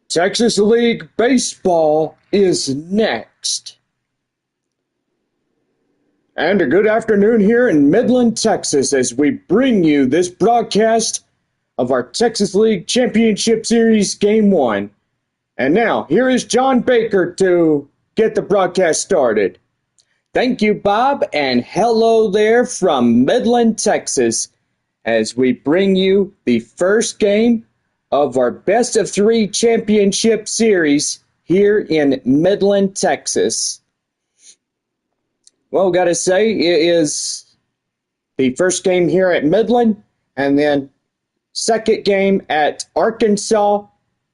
Texas League Baseball is next. And a good afternoon here in Midland, Texas, as we bring you this broadcast of our Texas League Championship Series Game 1. And now, here is John Baker to get the broadcast started. Thank you, Bob, and hello there from Midland, Texas, as we bring you the first game of our Best of 3 Championship Series here in Midland, Texas. Well, gotta say, it is the first game here at Midland, and then second game at Arkansas,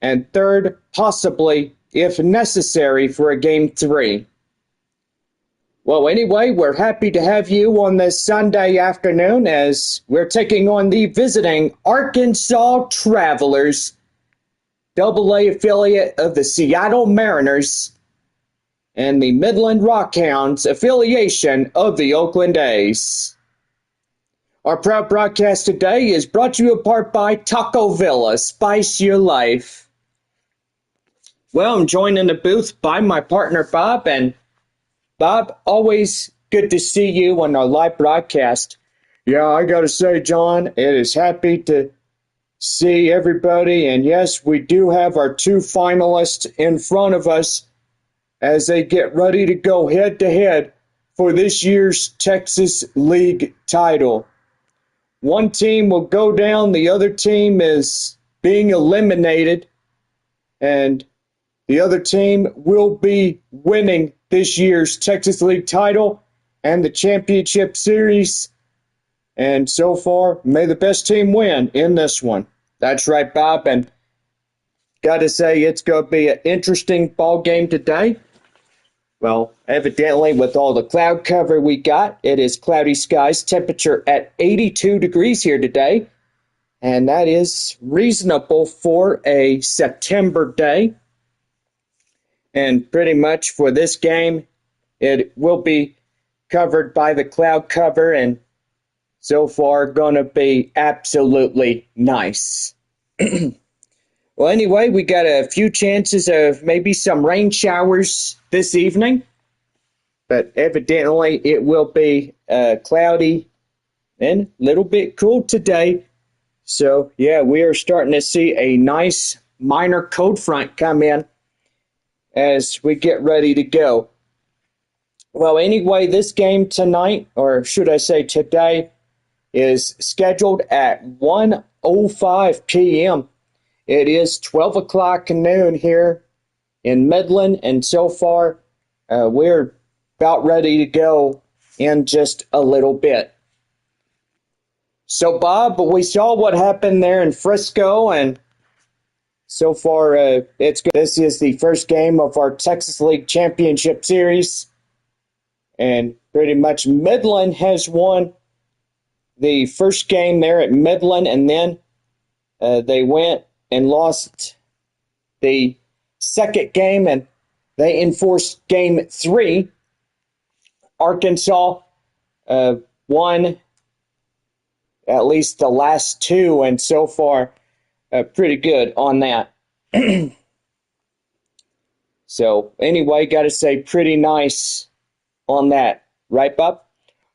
and third, possibly, if necessary, for a game 3. Well, anyway, we're happy to have you on this Sunday afternoon as we're taking on the visiting Arkansas Travelers, AA affiliate of the Seattle Mariners, and the Midland Rockhounds affiliation of the Oakland A's. Our proud broadcast today is brought to you in part by Taco Villa, Spice Your Life. Well, I'm joined in the booth by my partner Bob, and Bob, always good to see you on our live broadcast. Yeah, I gotta say, John, it is happy to see everybody, and yes, we do have our 2 finalists in front of us as they get ready to go head-to-head for this year's Texas League title. One team will go down, the other team is being eliminated, and the other team will be winning this year's Texas League title and the championship series. And so far, may the best team win in this one. That's right, Bob, and gotta say, it's going to be an interesting ball game today. Well, evidently, with all the cloud cover we got, it is cloudy skies, temperature at 82 degrees here today, and that is reasonable for a September day. And pretty much for this game, it will be covered by the cloud cover, and so far going to be absolutely nice. Well, anyway, we got a few chances of maybe some rain showers this evening, but evidently it will be cloudy and a little bit cool today. So, yeah, we are starting to see a nice minor cold front come in as we get ready to go. Well, anyway, this game tonight, or should I say today, is scheduled at 1:05 p.m. It is 12 o'clock noon here in Midland, and so far we're about ready to go in just a little bit. So, Bob, we saw what happened there in Frisco, and so far it's good. This is the first game of our Texas League Championship Series, and pretty much Midland has won the first game there at Midland, and then they went and lost the second game, and they enforced game 3. Arkansas won at least the last 2, and so far pretty good on that. So anyway, got to say pretty nice on that, right, Bob?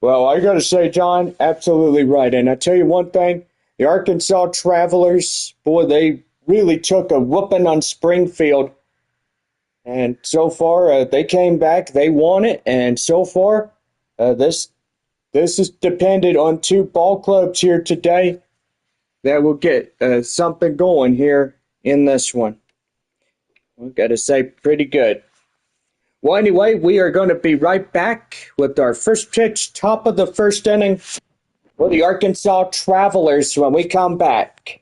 Well, I got to say, John, absolutely right. And I tell you one thing, the Arkansas Travelers, boy, they really took a whooping on Springfield. And so far, they came back, they won it, and so far, this is dependent on 2 ball clubs here today that will get something going here in this one. I've got to say, pretty good. Well, anyway, we are going to be right back with our first pitch, top of the first inning, for the Arkansas Travelers when we come back.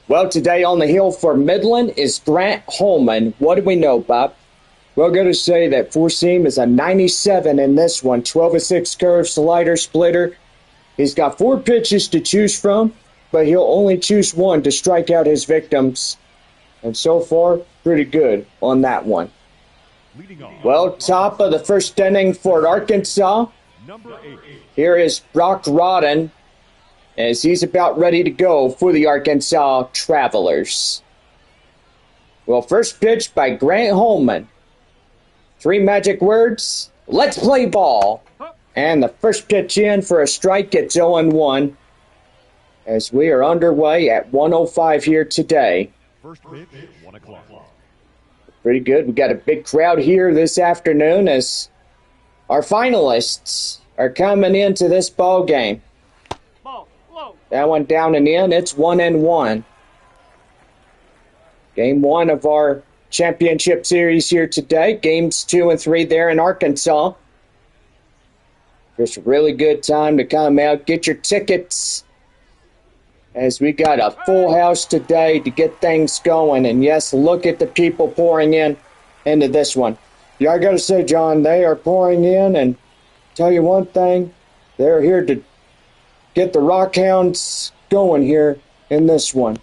Well, today on the hill for Midland is Grant Holman. What do we know, Bob? Well, going to say that four-seam is a 97 in this one. 12-6 curve, slider, splitter. He's got 4 pitches to choose from, but he'll only choose one to strike out his victims. And so far, pretty good on that one. Well, top of the first inning for Arkansas. Here is Brock Rodden, as he's about ready to go for the Arkansas Travelers. Well, first pitch by Grant Holman. 3 magic words, let's play ball. And the first pitch in for a strike at 0-1 as we are underway at 1:05 here today. First pitch, 1 o'clock. Pretty good. We got a big crowd here this afternoon as our finalists are coming into this ball game. That one down and in. It's 1-1. Game 1 of our championship series here today. Games 2 and 3 there in Arkansas. Just a really good time to come out, get your tickets, as we got a full house today to get things going. And yes, look at the people pouring in into this one. Yeah, I got to say, John, they are pouring in, and tell you one thing, they're here to get the Rockhounds going here in this one.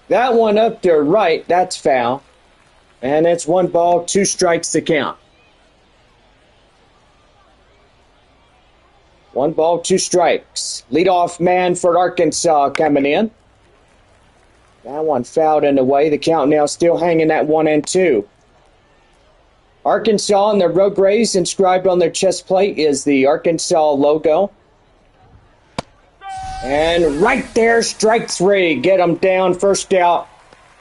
That one up to right, that's foul. And it's 1 ball, 2 strikes to count. 1 ball, 2 strikes. Leadoff man for Arkansas coming in. That one fouled in the way. The count now still hanging at 1-2. Arkansas and their Rogue Rays inscribed on their chest plate is the Arkansas logo. And right there, strike 3. Get them down. First out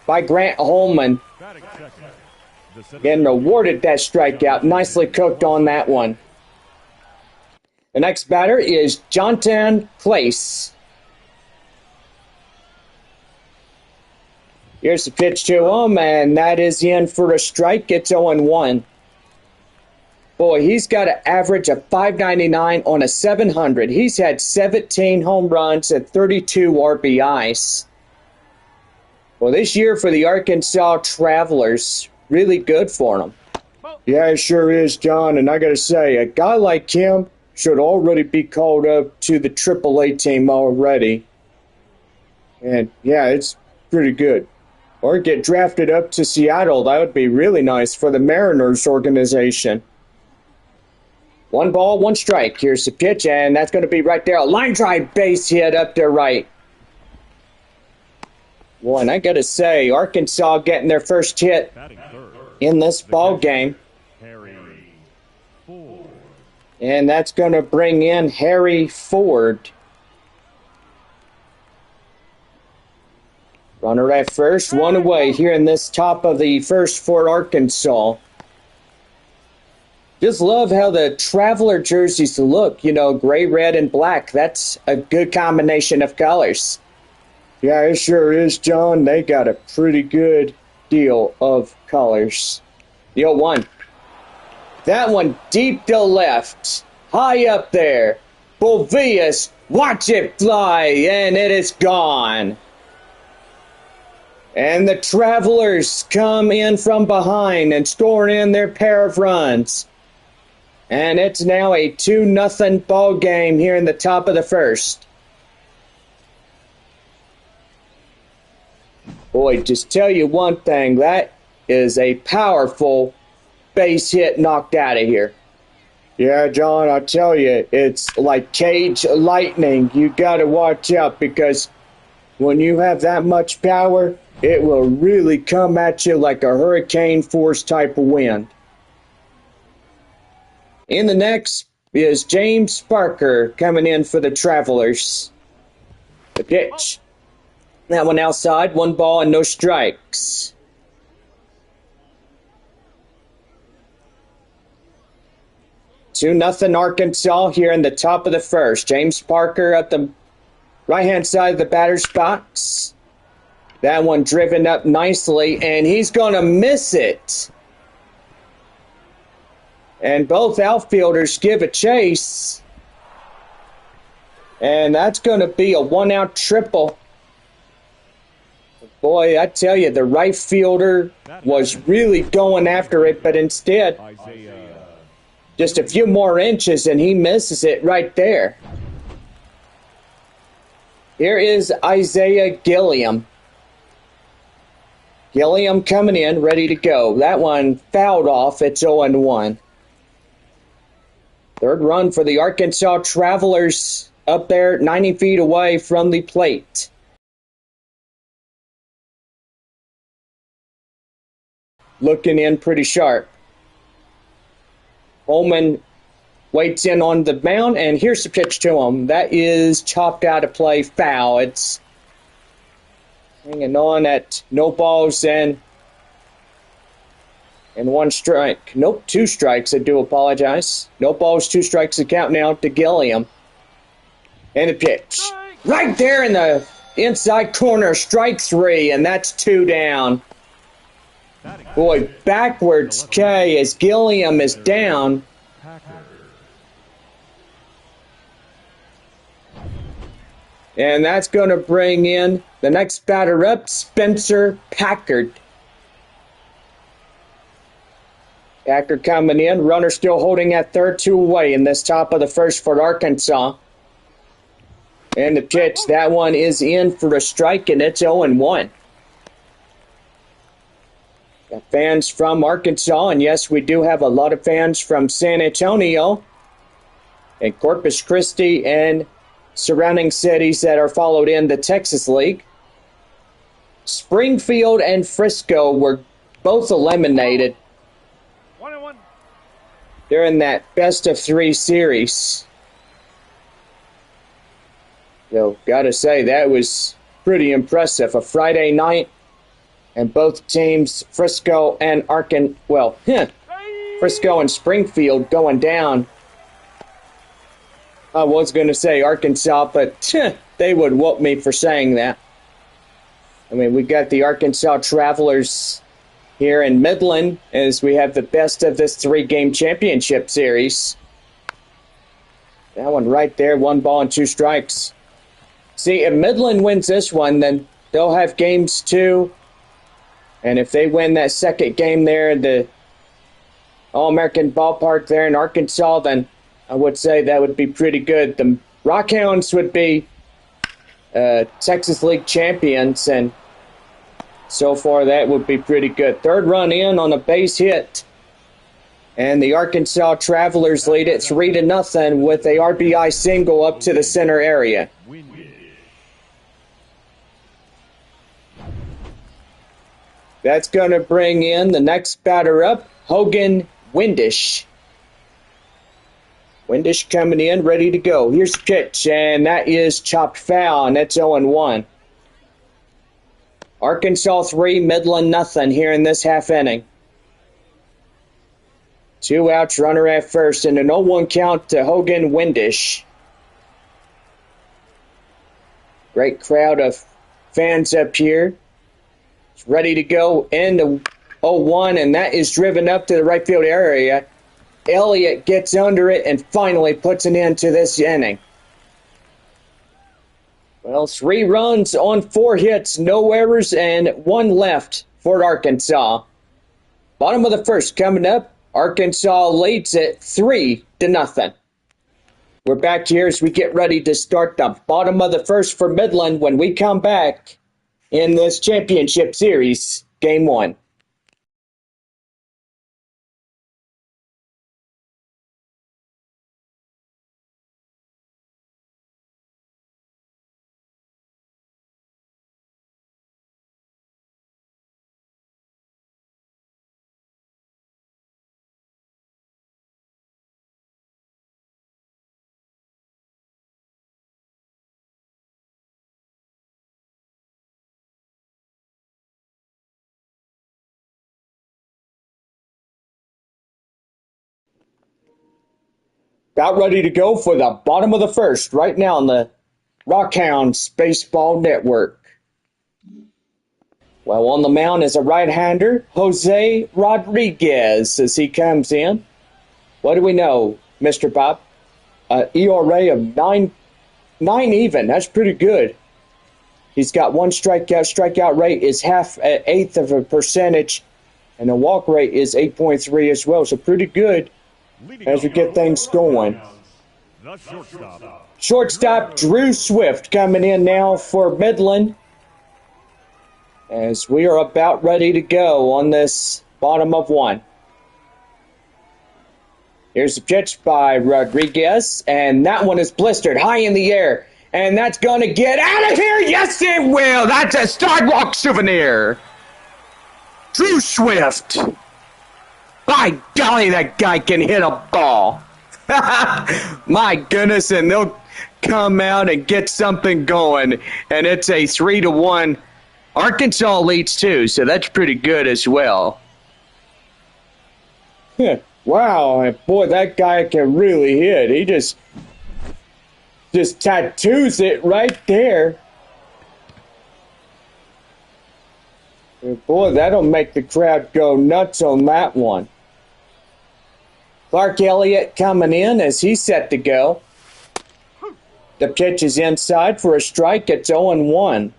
by Grant Holman. Getting awarded that strikeout. Nicely cooked on that one. The next batter is Jonathan Place. Here's the pitch to him, and that is in for a strike. It's 0-1. Boy, he's got an average of .599 on a 700. He's had 17 home runs and 32 RBIs. Well, this year for the Arkansas Travelers, really good for them. Yeah, it sure is, John. And I got to say, a guy like him should already be called up to the AAA team already. And, yeah, it's pretty good. Or get drafted up to Seattle. That would be really nice for the Mariners organization. 1 ball, 1 strike. Here's the pitch, and that's going to be right there. A line drive base hit up to right. Boy, and I got to say, Arkansas getting their first hit in this ball game. And that's going to bring in Harry Ford. Runner at first, 1 away here in this top of the first for Arkansas. Just love how the Traveler jerseys look, you know, gray, red, and black. That's a good combination of colors. Yeah, it sure is, John. They got a pretty good deal of colors. The 0-1. That one deep to left. High up there. Bovius, watch it fly, and it is gone. And the Travelers come in from behind and score in their pair of runs. And it's now a 2-0 ball game here in the top of the first. Boy, just tell you one thing, that is a powerful base hit knocked out of here. Yeah, John, I tell you, it's like cage lightning. You got to watch out, because when you have that much power, it will really come at you like a hurricane force type of wind. In the next is James Parker coming in for the Travelers. The pitch. That one outside, 1 ball and no strikes. Two nothing Arkansas here in the top of the first. James Parker at the right-hand side of the batter's box. That one driven up nicely, and he's going to miss it. And both outfielders give a chase. And that's going to be a 1-out triple. Boy, I tell you, the right fielder was really going after it, but instead, just a few more inches and he misses it right there. Here is Isaiah Gilliam. Gilliam coming in, ready to go. That one fouled off. It's 0-1. Third run for the Arkansas Travelers up there 90 feet away from the plate. Looking in pretty sharp. Holman waits in on the mound, and here's the pitch to him. That is chopped out of play, foul. It's hanging on at no balls and 1 strike. Nope, 2 strikes. I do apologize. No balls, 2 strikes. The count now to Gilliam. And the pitch. Right there in the inside corner, strike 3, and that's 2 down. Boy, backwards K as Gilliam is down. And that's going to bring in the next batter up, Spencer Packard. Packard coming in, runner still holding at third, 2 away in this top of the first for Arkansas. And the pitch, that one is in for a strike, and it's 0-1. Got fans from Arkansas, and yes, we do have a lot of fans from San Antonio and Corpus Christi and surrounding cities that are followed in the Texas League. Springfield and Frisco were both eliminated 1-1. during that best-of-3 series. So, gotta say, that was pretty impressive. A Friday night, and both teams, Frisco and Frisco and Springfield going down. I was going to say Arkansas, but they would whoop me for saying that. I mean, we got the Arkansas Travelers here in Midland as we have the best of this 3-game championship series. That one right there, 1 ball and 2 strikes. See, if Midland wins this one, then they'll have games 2. And if they win that second game there in the All-American Ballpark there in Arkansas, then I would say that would be pretty good. The Rockhounds would be Texas League champions, and so far that would be pretty good. Third run in on a base hit. And the Arkansas Travelers lead it 3-0 with a RBI single up to the center area. That's going to bring in the next batter up, Hogan Windish. Windish coming in, ready to go. Here's the pitch, and that is chopped foul, and that's 0-1. Arkansas 3, Midland nothing here in this half inning. 2 outs, runner at first, and a 0-1 count to Hogan Windish. Great crowd of fans up here. It's ready to go into 0-1, and that is driven up to the right field area. Elliott gets under it and finally puts an end to this inning. Well, 3 runs on 4 hits, no errors, and 1 left for Arkansas. Bottom of the first coming up. Arkansas leads it 3-0. We're back here as we get ready to start the bottom of the first for Midland when we come back in this championship series, Game 1. About ready to go for the bottom of the first right now on the Rockhounds Baseball Network. Well, on the mound is a right-hander, Jose Rodriguez, as he comes in. What do we know, Mr. Bob? ERA of nine even. That's pretty good. He's got one strikeout. Strikeout rate is eighth of a percentage, and the walk rate is 8.3 as well. So pretty good as we get things going. The shortstop. Shortstop Drew Swift coming in now for Midland, as we are about ready to go on this bottom of one. Here's a pitch by Rodriguez, and that one is blistered high in the air. And that's going to get out of here. Yes, it will. That's a sidewalk souvenir. Drew Swift. By golly, that guy can hit a ball. My goodness, and they'll come out and get something going. And it's a 3-1. Arkansas leads too, so that's pretty good as well. Wow, boy, that guy can really hit. He just tattoos it right there. Boy, that'll make the crowd go nuts on that one. Clark Elliott coming in as he's set to go. The pitch is inside for a strike. It's 0-1.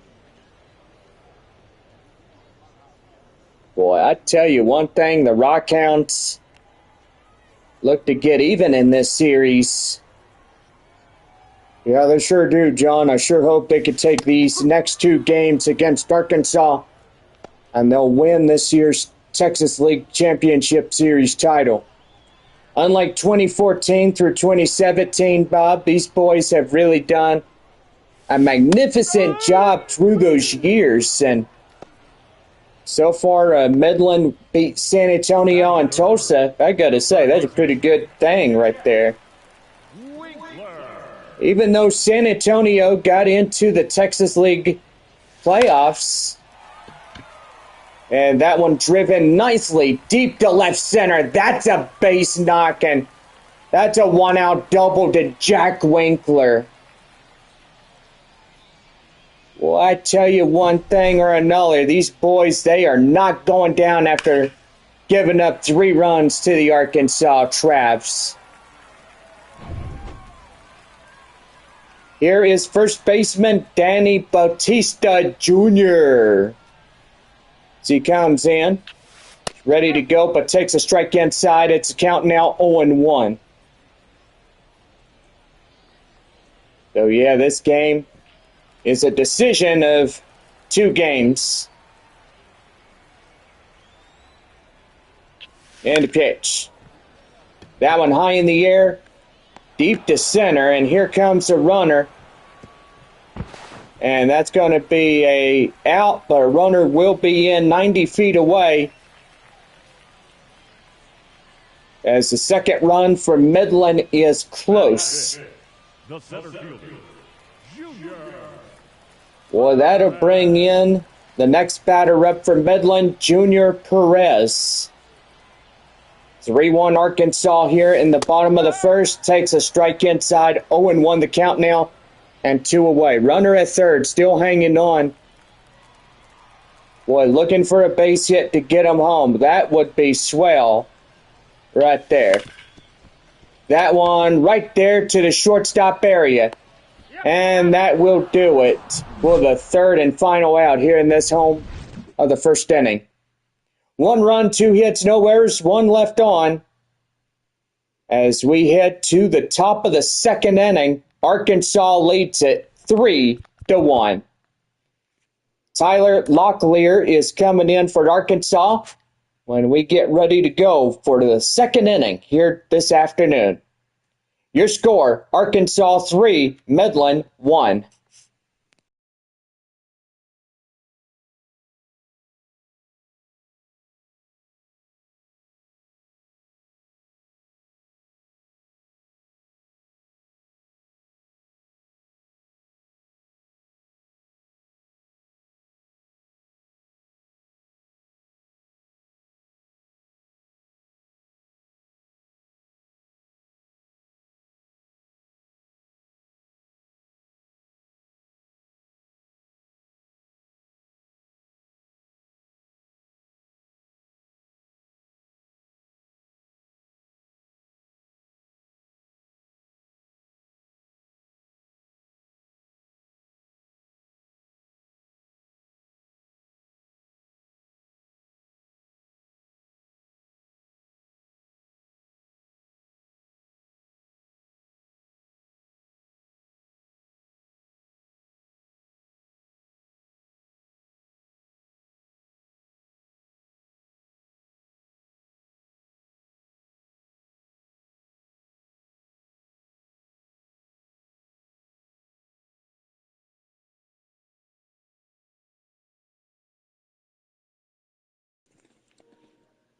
Boy, I tell you one thing, the Rockhounds look to get even in this series. Yeah, they sure do, John. I sure hope they could take these next two games against Arkansas and they'll win this year's Texas League Championship Series title. Unlike 2014 through 2017, Bob, these boys have really done a magnificent job through those years. And so far, Midland beat San Antonio and Tulsa. I got to say, that's a pretty good thing right there. Even though San Antonio got into the Texas League playoffs, and that one driven nicely deep to left center. That's a base knock, and that's a one-out double to Jack Winkler. Well, I tell you one thing or another, these boys, they are not going down after giving up 3 runs to the Arkansas Travs. Here is first baseman Danny Bautista Jr. As he comes in, ready to go, but takes a strike inside. It's a count now 0-1. So, yeah, this game is a decision of 2 games. And a pitch. That one high in the air, deep to center, and here comes a runner. And that's going to be a out, but a runner will be in 90 feet away. As the second run for Midland is close. The center fielder, Junior. Well, that'll bring in the next batter up for Midland, Junior Perez. 3-1 Arkansas here in the bottom of the first. Takes a strike inside, 0-1 the count now, and 2 away. Runner at third, still hanging on. Boy, looking for a base hit to get him home. That would be swell right there. That one right there to the shortstop area. And that will do it for the third and final out here in this home of the first inning. 1 run, 2 hits, no errors, 1 left on. As we head to the top of the second inning, Arkansas leads it 3-1. Tyler Locklear is coming in for Arkansas when we get ready to go for the second inning here this afternoon. Your score, Arkansas 3, Midland 1.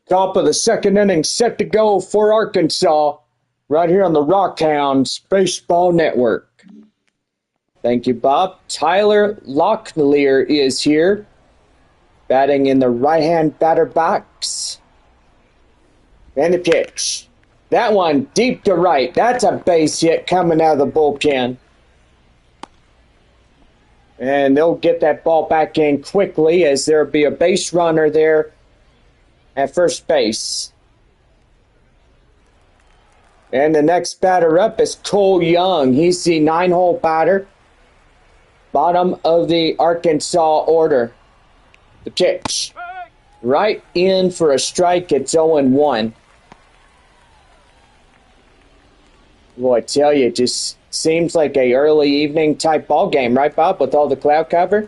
Top of the second inning, set to go for Arkansas, right here on the Rockhounds Baseball Network. Thank you, Bob. Tyler Locklear is here, batting in the right-hand batter box. And the pitch. That one deep to right. That's a base hit coming out of the bullpen. And they'll get that ball back in quickly as there'll be a base runner there at first base. And the next batter up is Cole Young. He's the 9-hole batter. Bottom of the Arkansas order. The pitch. Right in for a strike. It's 0-1. Boy, I tell you, it just seems like a early evening type ball game, right, Bob, with all the cloud cover?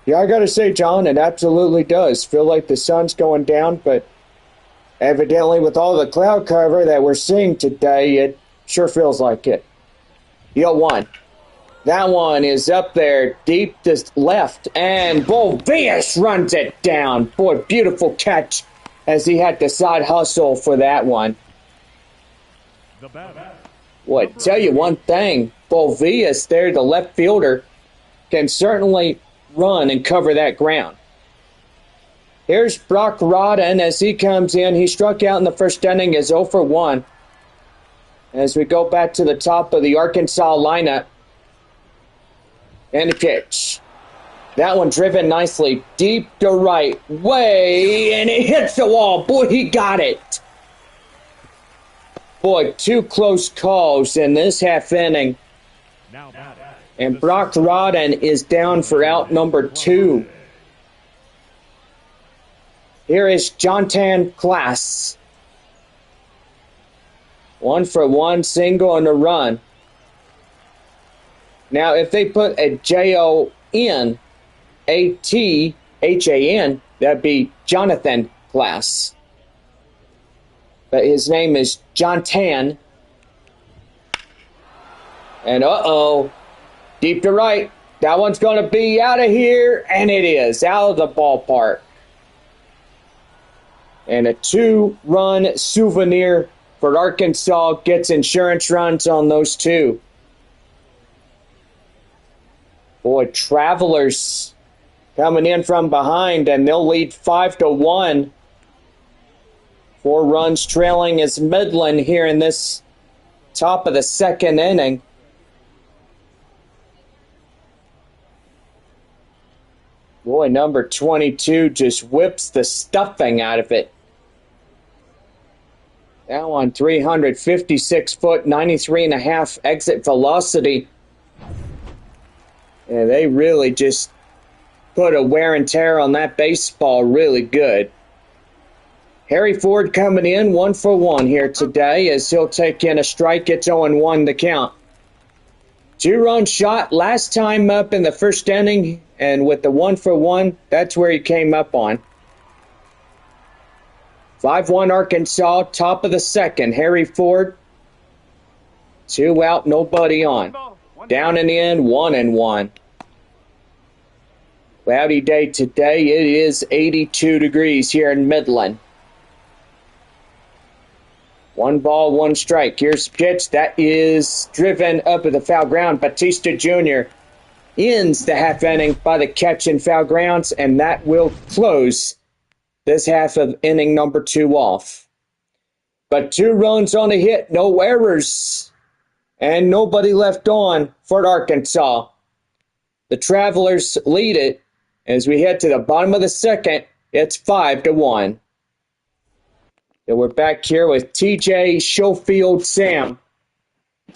Yeah, I gotta say, John, it absolutely does feel like the sun's going down, but evidently with all the cloud cover that we're seeing today, it sure feels like it. 0-1. That one is up there deep to left, and Bolvius runs it down. Boy, beautiful catch as he had the side hustle for that one. Boy, tell you one thing, Bolvius there, the left fielder, can certainly run and cover that ground. Here's Brock Rodden as he comes in. He struck out in the first inning as 0-1. As we go back to the top of the Arkansas lineup. And the pitch. That one driven nicely deep to right. Way, and it hits the wall. Boy, he got it. Boy, two close calls in this half inning. And Brock Rodden is down for out number 2. Here is Jontan Class. 1-for-1 single and a run. Now, if they put a Jonathan, that'd be Jonathan Class. But his name is Jontan. And deep to right. That one's going to be out of here, and it is out of the ballpark. And a 2-run souvenir for Arkansas gets insurance runs on those 2. Boy, Travelers coming in from behind, and they'll lead 5-1. 4 runs trailing is Midland here in this top of the second inning. Boy, number 22 just whips the stuffing out of it. That one, 356 foot, 93.5 exit velocity. And they really just put a wear and tear on that baseball really good. Harry Ford coming in 1-for-1 here today as he'll take in a strike. It's 0-1 the count. 2-run shot last time up in the first inning, and with the 1-for-1, that's where he came up on. 5-1 Arkansas, top of the second. Harry Ford, 2 out, nobody on. Down and in, 1-1. Cloudy day today. It is 82 degrees here in Midland. 1 ball, 1 strike. Here's the pitch. That is driven up at the foul ground. Batista Jr. ends the half inning by the catch in foul grounds, and that will close this half of inning number 2 off. But 2 runs on a hit, no errors, and nobody left on for Arkansas. The Travelers lead it as we head to the bottom of the second. It's 5-1. And we're back here with TJ, Schofield, Sam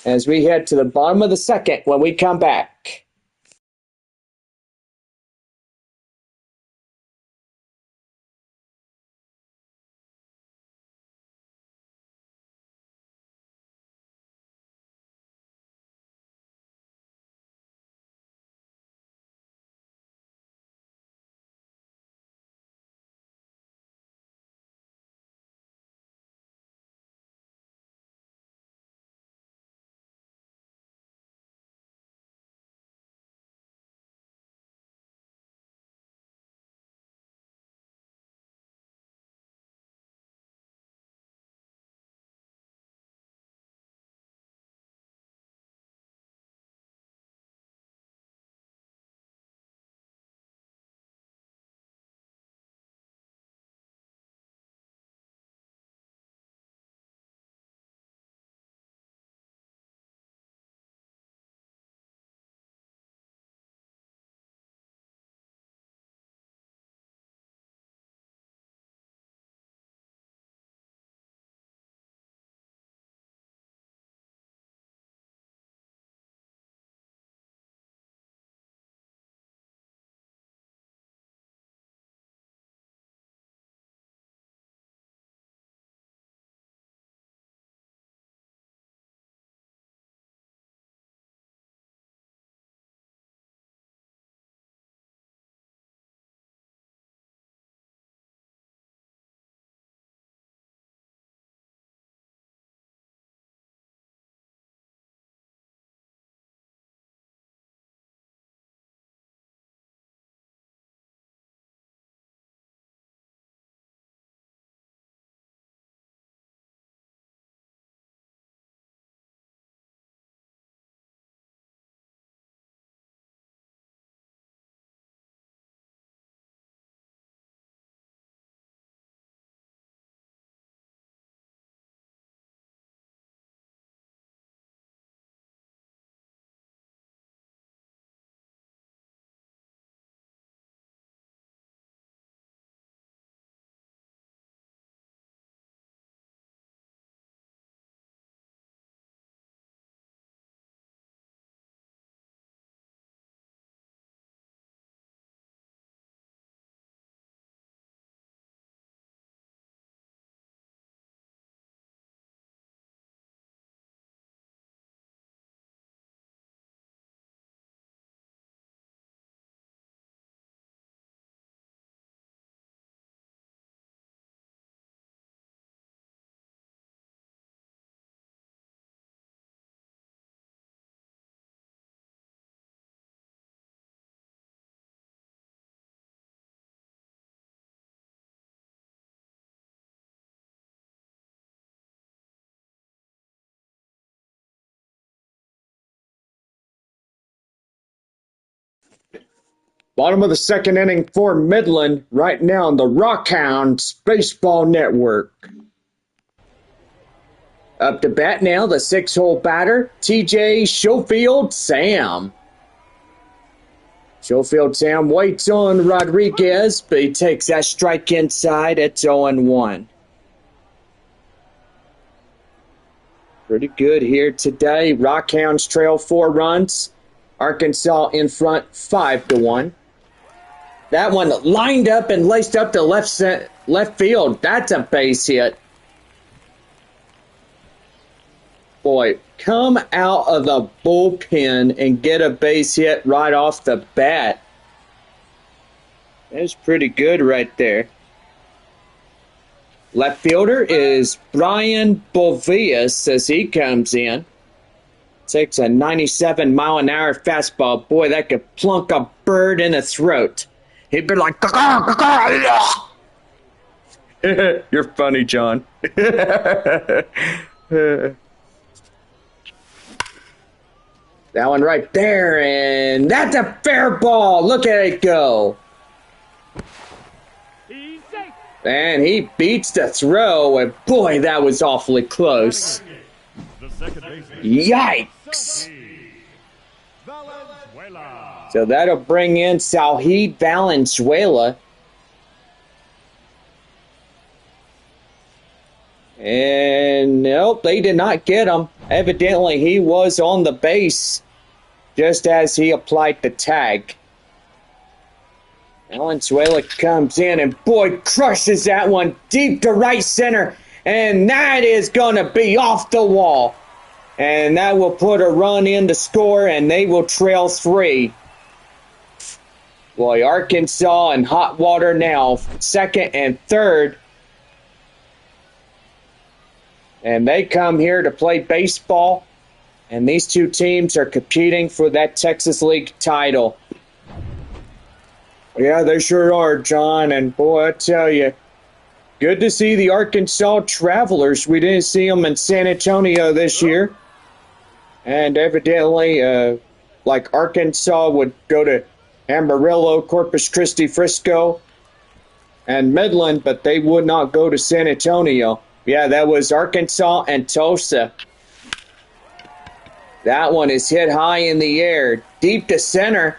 as we head to the bottom of the second when we come back. Bottom of the second inning for Midland right now on the Rockhounds Baseball Network. Up to bat now, the 6-hole batter, TJ Schofield Sam. Schofield Sam waits on Rodriguez, but he takes that strike inside. It's 0-1. Pretty good here today. Rockhounds trail 4 runs. Arkansas in front 5-1. That one lined up and laced up to left field. That's a base hit. Boy, come out of the bullpen and get a base hit right off the bat. That's pretty good right there. Left fielder is Brian Bovias as he comes in. Takes a 97-mile-an-hour fastball. Boy, that could plunk a bird in the throat. He'd be like, You're funny, John. That one right there, and that's a fair ball. Look at it go. And he beats the throw, and boy, that was awfully close. Yikes. So that'll bring in Salheed Valenzuela. And nope, they did not get him. Evidently, he was on the base just as he applied the tag. Valenzuela comes in and boy, crushes that one deep to right center. And that is going to be off the wall. And that will put a run in to score, and they will trail 3. Boy, Arkansas in hot water now, second and third. And they come here to play baseball, and these two teams are competing for that Texas League title. Yeah, they sure are, John, and boy, I tell you, good to see the Arkansas Travelers. We didn't see them in San Antonio this year. And evidently, like Arkansas would go to Amarillo, Corpus Christi, Frisco, and Midland, but they would not go to San Antonio. Yeah, that was Arkansas and Tulsa. That one is hit high in the air, deep to center.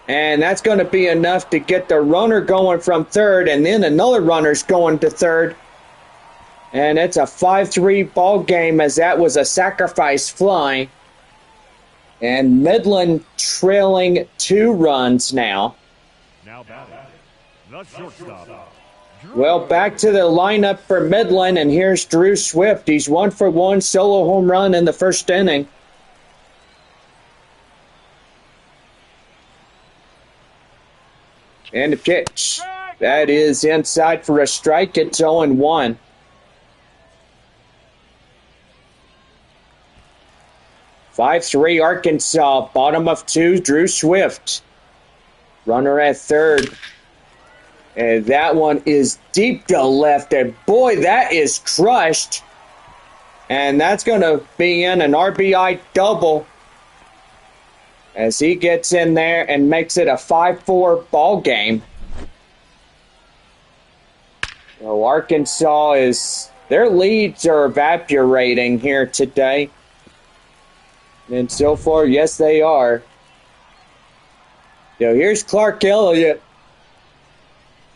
And that's going to be enough to get the runner going from third, and then another runner's going to third. And it's a 5-3 ball game as that was a sacrifice fly. And Midland trailing 2 runs now. Now batting, the shortstop. Well, back to the lineup for Midland, and here's Drew Swift. He's 1-for-1 solo home run in the first inning. And the pitch. That is inside for a strike. It's 0-1. (5-3) Arkansas. Bottom of 2, Drew Swift. Runner at third. And that one is deep to left. And boy, that is crushed. And that's going to be in an RBI double as he gets in there and makes it a 5-4 ball game. So Arkansas their leads are evaporating here today. And so far, yes, they are. So here's Clark Elliott.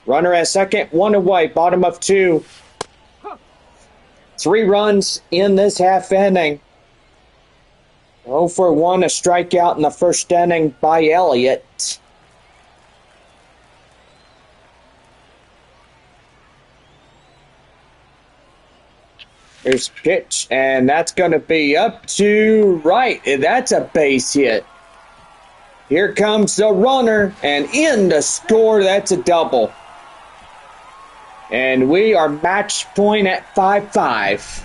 Runner at second, 1 away, bottom of 2. 3 runs in this half inning. 0-for-1, a strikeout in the first inning by Elliott. Here's pitch, and that's going to be up to right. That's a base hit. Here comes the runner, and in to score. That's a double. And we are match point at 5-5.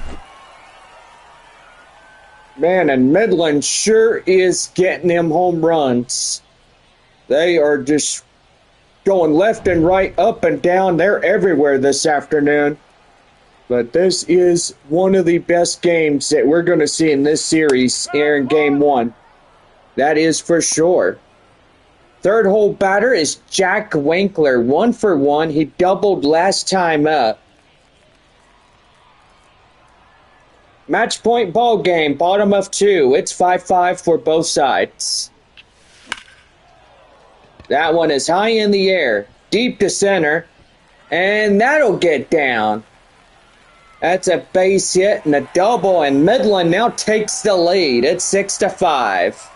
Man, and Midland sure is getting them home runs. They are just going left and right, up and down. They're everywhere this afternoon. But this is one of the best games that we're going to see in this series here in Game 1. That is for sure. Third hole batter is Jack Winkler, 1-for-1. He doubled last time up. Match point ball game, bottom of 2. It's 5-5 for both sides. That one is high in the air, deep to center, and that'll get down. That's a base hit and a double, and Midland now takes the lead. It's 6-5.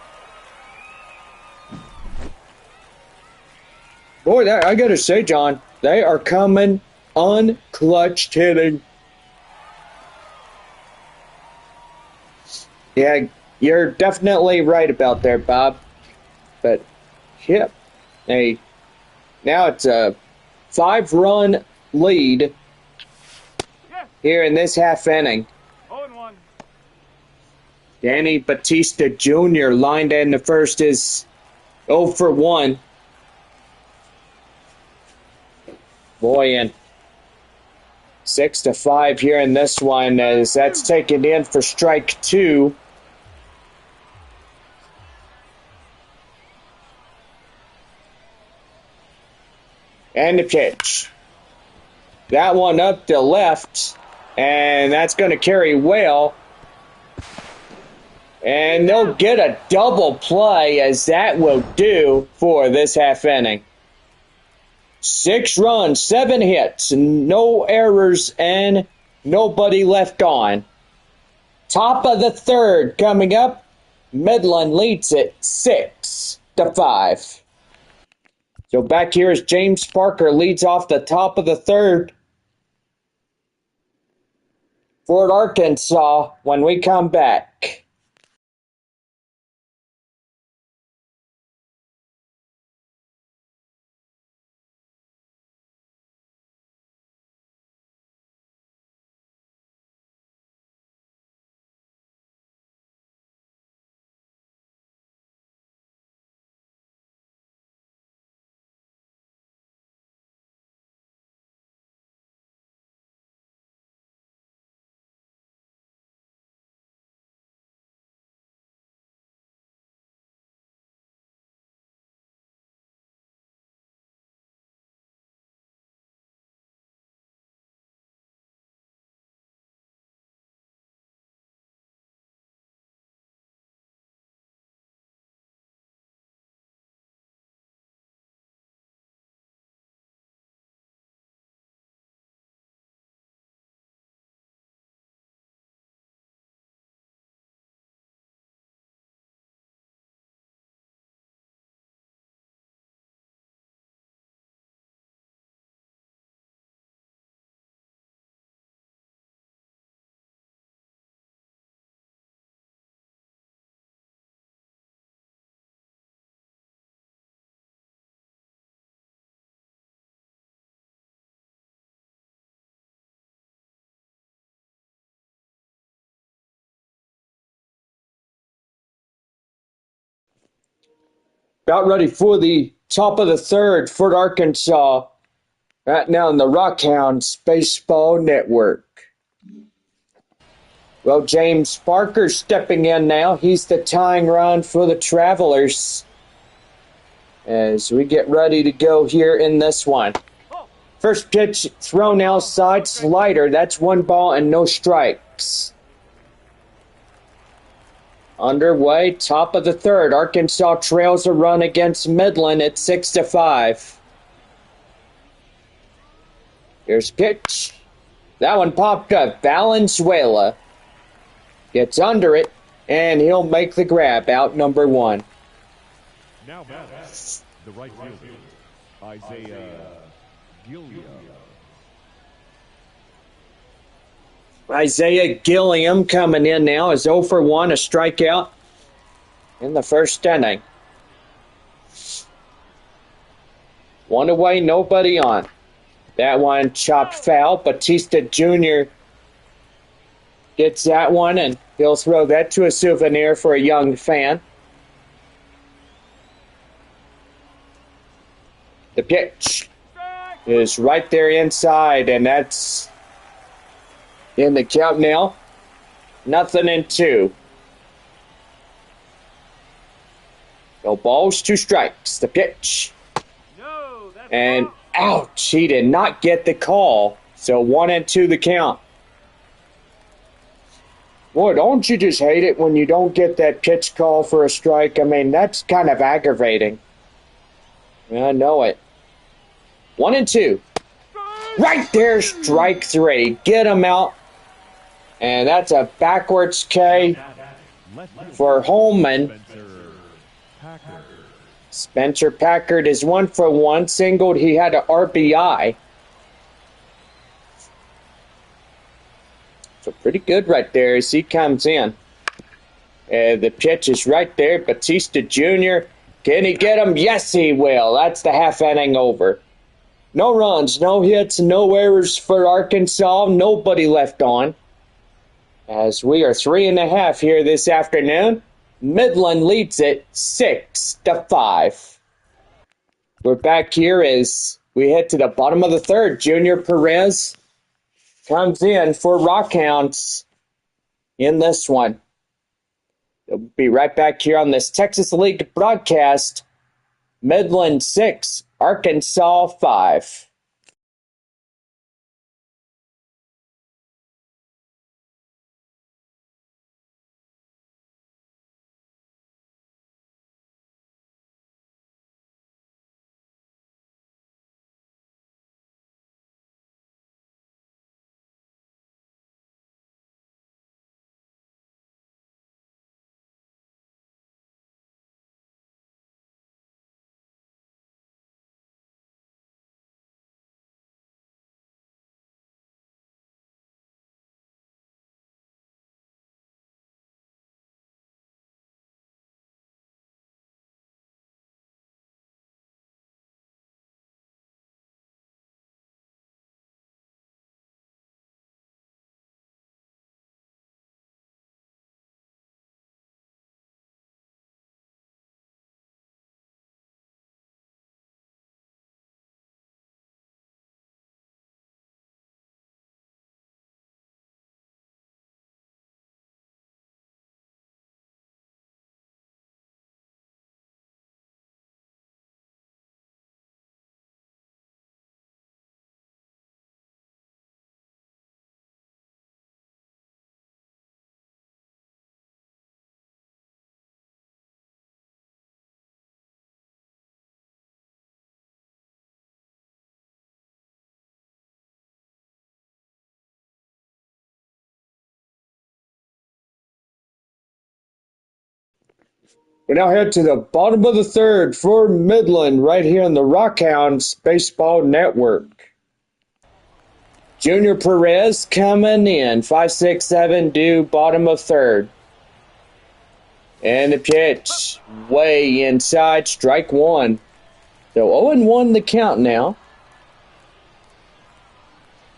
Boy, I gotta say, John, they are coming unclutched hitting. Yeah, you're definitely right about there, Bob. But, yep. Hey, now it's a 5-run lead here in this half inning. 0-1. Danny Batista Jr. lined in the first is 0-for-1. Boy, and 6-5 here in this one as that's taken in for strike 2. And the pitch. That one up to left, and that's going to carry well. And they'll get a double play as that will do for this half inning. 6 runs, 7 hits, no errors, and nobody left on. Top of the third coming up. Midland leads it 6-5. So back here is James Parker leads off the top of the third. Fort Arkansas when we come back. About ready for the top of the third, Fort Arkansas, right now in the Rockhounds Baseball Network. Well, James Parker stepping in now. He's the tying run for the Travelers as we get ready to go here in this one. First pitch thrown outside, slider. That's 1 ball and no strikes. Underway, top of the third. Arkansas trails a run against Midland at 6-5. Here's pitch. That one popped up. Valenzuela gets under it, and he'll make the grab out number 1. Now batting, the right fielder, Isaiah Gilliam. Isaiah Gilliam coming in now is 0-for-1, a strikeout in the first inning. 1 away, nobody on. That one chopped foul. Batista Jr. gets that one, and he'll throw that to a souvenir for a young fan. The pitch is right there inside, and that's in the count now. 0-2. No balls, 2 strikes. The pitch. No, that's And wrong. ouch, he did not get the call. So 1-2 the count. Boy, don't you just hate it when you don't get that pitch call for a strike? I mean, that's kind of aggravating. I know it. 1-2. Right there, strike 3. Get him out. And that's a backwards K Left field. for Holman. Spencer Packer. Spencer Packard is 1 for 1. Singled. He had an RBI. So pretty good right there as he comes in. The pitch is right there. Batista Jr. Can he get him? Yes, he will. That's the half inning over. No runs, no hits, no errors for Arkansas. Nobody left on. As we are 3.5 here this afternoon. Midland leads it 6-5. We're back here as we head to the bottom of the third. Junior Perez comes in for Rockhounds in this one. They'll be right back here on this Texas League broadcast. Midland 6, Arkansas 5. We now head to the bottom of the third for Midland right here on the Rockhounds Baseball Network. Junior Perez coming in. 5, 6, 7 due bottom of third. And the pitch way inside, strike 1. So 0-1 the count now.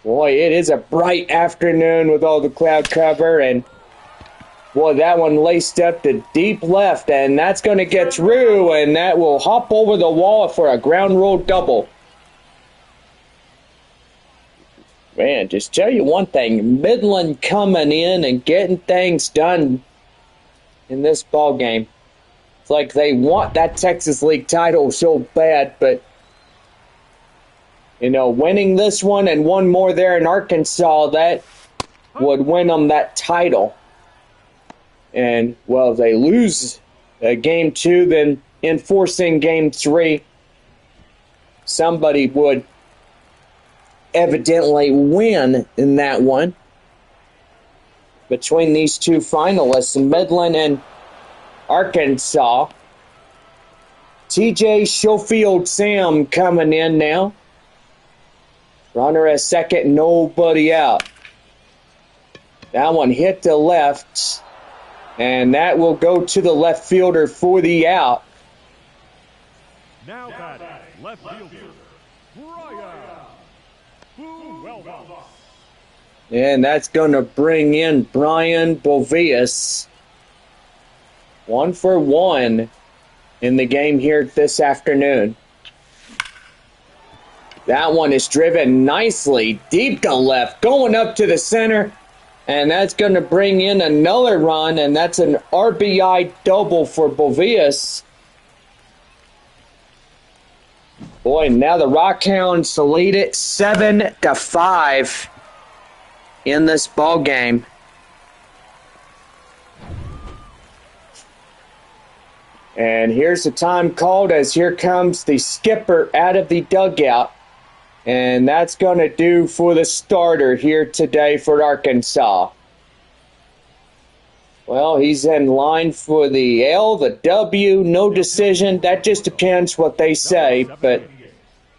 Boy, it is a bright afternoon with all the cloud cover, and boy, that one laced up to deep left, and that's going to get through, and that will hop over the wall for a ground rule double. Man, just tell you one thing, Midland coming in and getting things done in this ball game. It's like they want that Texas League title so bad, but winning this one and one more there in Arkansas, that would win them that title. And, well, if they lose game 2, then enforcing game 3, somebody would evidently win in that one. Between these two finalists, Midland and Arkansas. TJ Schofield Sam coming in now. Runner at second, nobody out. That one hit the left. And that will go to the left fielder for the out. Now batting, left fielder, Brian Buelva. And that's going to bring in Brian Bovius. 1 for 1 in the game here this afternoon. That one is driven nicely deep to left, going up to the center. And that's going to bring in another run, and that's an RBI double for Bovius. Boy, now the Rockhounds lead it 7-5 in this ball game. And here's the time called as here comes the skipper out of the dugout. And that's going to do for the starter here today for Arkansas. Well, he's in line for the L, the W, no decision. That just depends what they say. But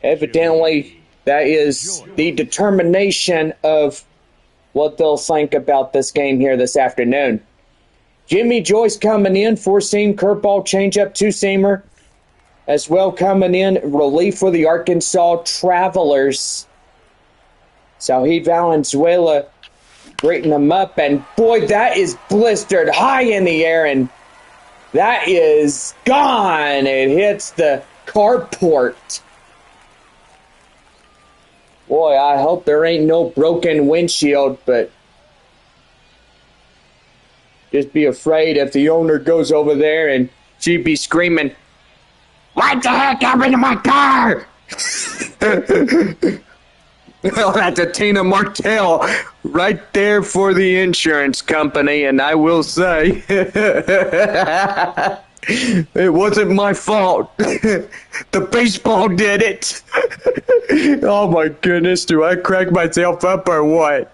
evidently, that is the determination of what they'll think about this game here this afternoon. Jimmy Joyce coming in, four-seam, curveball, changeup, two-seamer. As well coming in, relief for the Arkansas Travelers. Zahid Valenzuela breaking them up, and boy, that is blistered high in the air, and that is gone. It hits the carport. Boy, I hope there ain't no broken windshield, but just be afraid if the owner goes over there and she'd be screaming, "What the heck happened to my car?" Well, that's a Tina Martell right there for the insurance company, and I will say, it wasn't my fault. The baseball did it. Oh my goodness, do I crack myself up or what?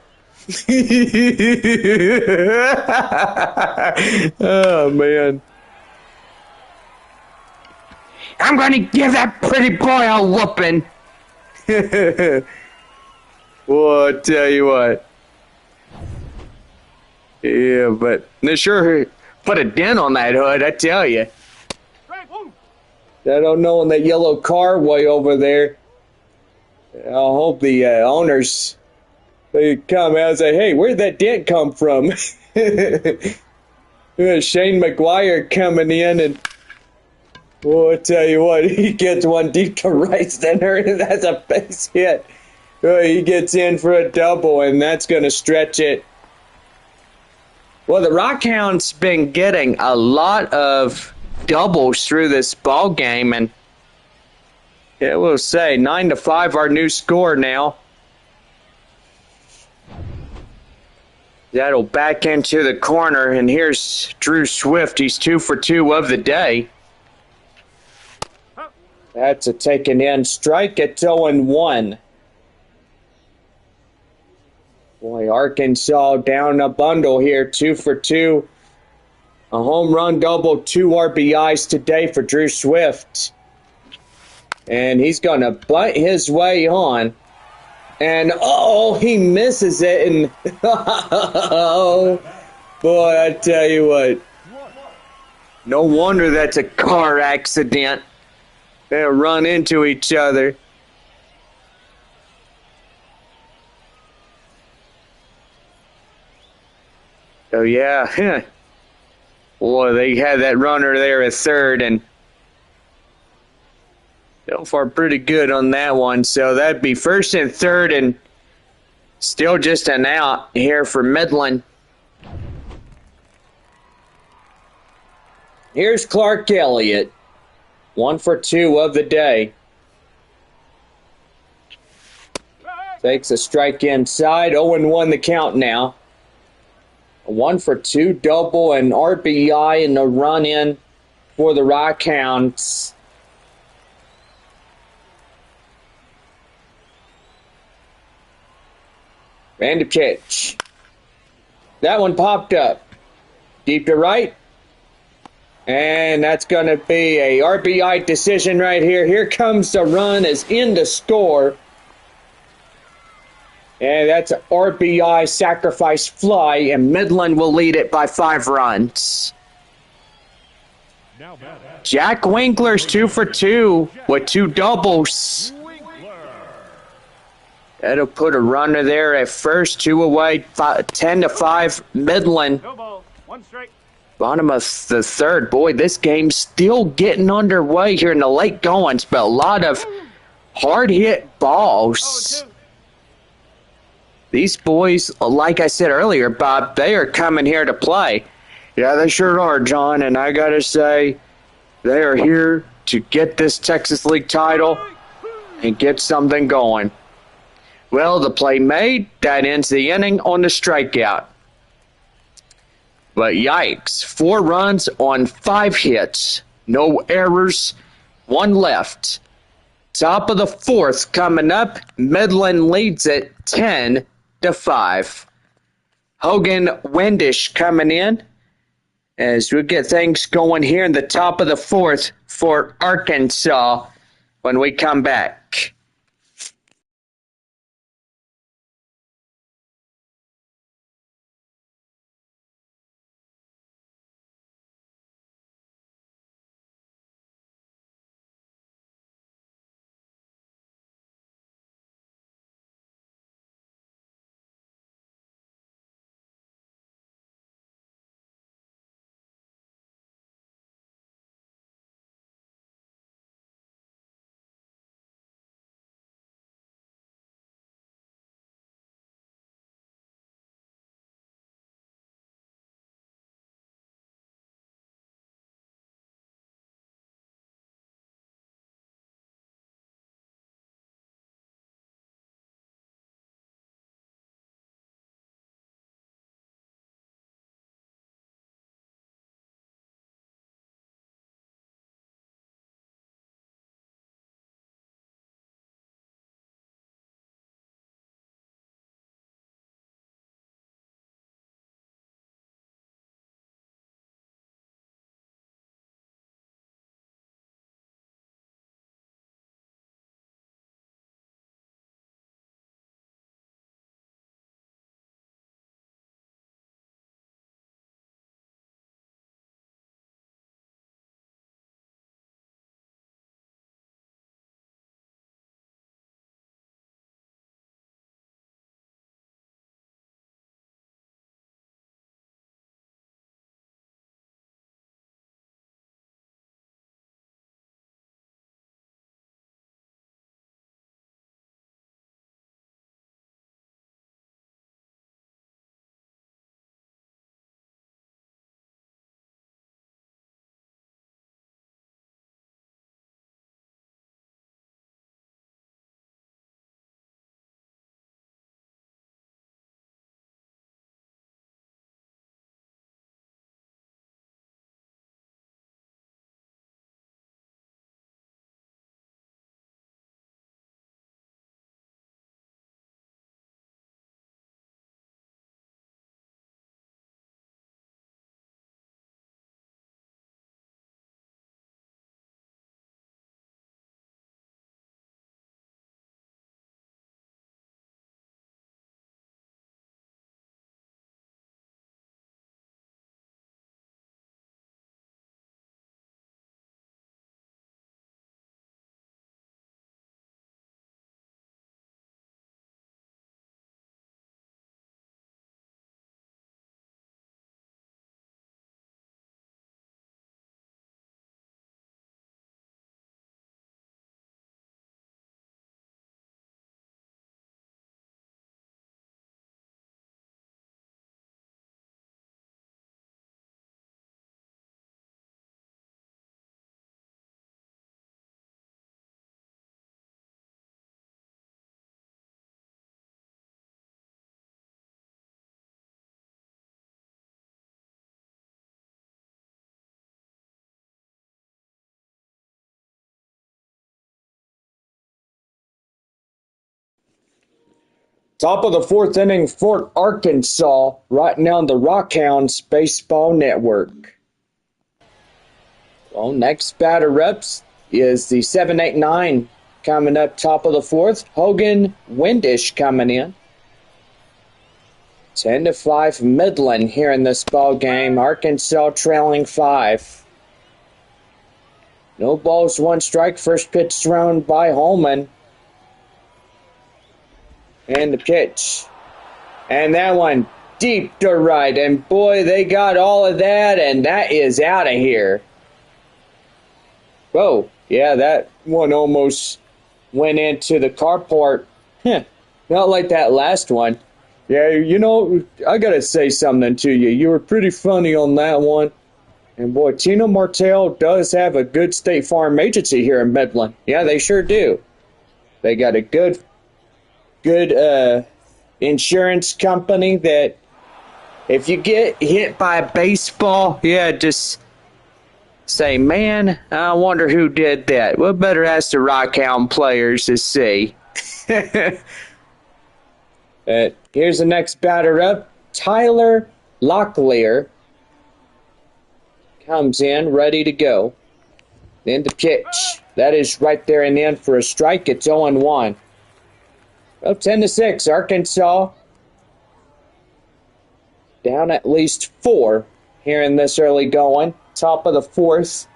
Oh man. I'm going to give that pretty boy a whooping. Well, I tell you what. Yeah, but they sure put a dent on that hood, I tell you. I don't know in that yellow car way over there. I hope the owners, they come out and say, "Hey, where'd that dent come from?" Shane McGuire coming in, and well, I tell you what, he gets one deep to right center, and that's a base hit. He gets in for a double, and that's going to stretch it. Well, the Rockhounds been getting a lot of doubles through this ball game, and yeah, we'll say 9-5 our new score now. That'll back into the corner, and here's Drew Swift. He's 2 for 2 of the day. That's a taken in strike at 0-1. Boy, Arkansas down a bundle here, 2 for 2. A home run double, 2 RBIs today for Drew Swift. And he's going to butt his way on. And, oh, he misses it. And, oh, boy, I tell you what. No wonder that's a car accident. They'll run into each other. Oh, yeah. Boy, they had that runner there at third, and so far pretty good on that one. So that'd be first and third, and still just an out here for Midland. Here's Clark Elliott, 1 for 2 of the day. Takes a strike inside, 0-1 the count now. A 1 for 2 double and RBI and a run in for the Rockhounds. And a pitch. That one popped up. Deep to right. And that's going to be a RBI decision right here. Here comes the run as in to score. And that's an RBI sacrifice fly, and Midland will lead it by 5 runs. Jack Winkler's 2 for 2 with 2 doubles. That'll put a runner there at first, 2 away, 10-5 Midland. Bottom of the third. Boy, this game's still getting underway here in the late goings, but a lot of hard hit balls. These boys, like I said earlier, Bob, they are coming here to play. Yeah, they sure are, John, and I got to say, they are here to get this Texas League title. and get something going. Well, the play made, that ends the inning on the strikeout. But yikes, 4 runs on 5 hits, no errors, 1 left. Top of the 4th coming up, Midland leads it 10-5. Hogan Windish coming in as we get things going here in the top of the 4th for Arkansas when we come back. Top of the 4th inning for Arkansas, right now on the Rockhounds Baseball Network. Well, next batter up is the 7-8-9 coming up top of the 4th. Hogan Windish coming in. 10-5 Midland here in this ball game. Arkansas trailing 5. No balls, 1 strike. First pitch thrown by Holman. And the pitch. And that one deep to right. And boy, they got all of that, and that is out of here. Whoa. Yeah, that one almost went into the carport. Not like that last one. Yeah, you know, I got to say something to you. You were pretty funny on that one. And boy, Tina Martell does have a good State Farm agency here in Midland. Yeah, they sure do. They got a good insurance company that if you get hit by a baseball, yeah, just say, man, I wonder who did that. We'll better ask the Rockhound players to see. Here's the next batter up. Tyler Locklear comes in ready to go. Then the pitch. That is right there and in for a strike. It's 0-1. Well, 10-6. Arkansas down at least 4 here in this early going. Top of the 4th.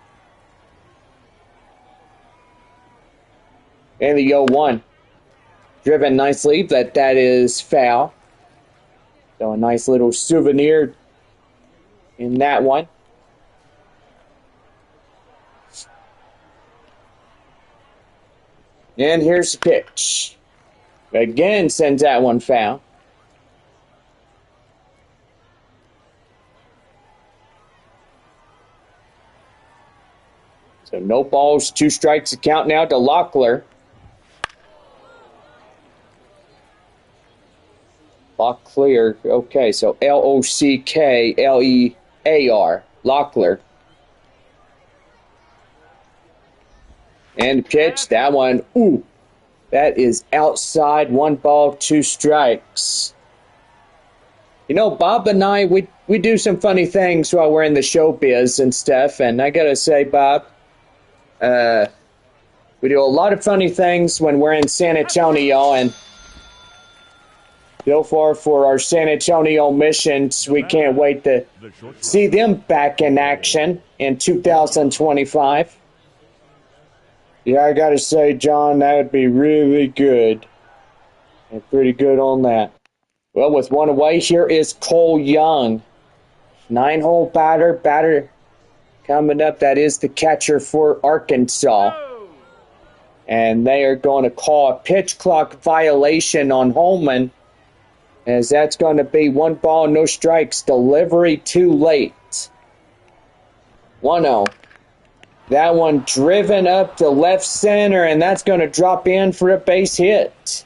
And the 0-1. Driven nicely, but that is foul. So a nice little souvenir in that one. And here's the pitch. Again, sends that one foul. So no balls, 2 strikes. The count now to Locklear. Locklear. Okay, so Locklear. Locklear. And pitch, that one, ooh, that is outside. 1 ball, 2 strikes. You know, Bob and I, we do some funny things while we're in the showbiz and stuff, and I gotta say, Bob, we do a lot of funny things when we're in San Antonio, and so far for our San Antonio missions, we can't wait to see them back in action in 2025. Yeah, I gotta say, John, that would be really good. And pretty good on that. Well, with 1 away, here is Cole Young. 9-hole batter coming up. That is the catcher for Arkansas. And they are going to call a pitch clock violation on Holman, as that's going to be 1 ball, no strikes. Delivery too late. 1-0. That one driven up to left center, and that's going to drop in for a base hit.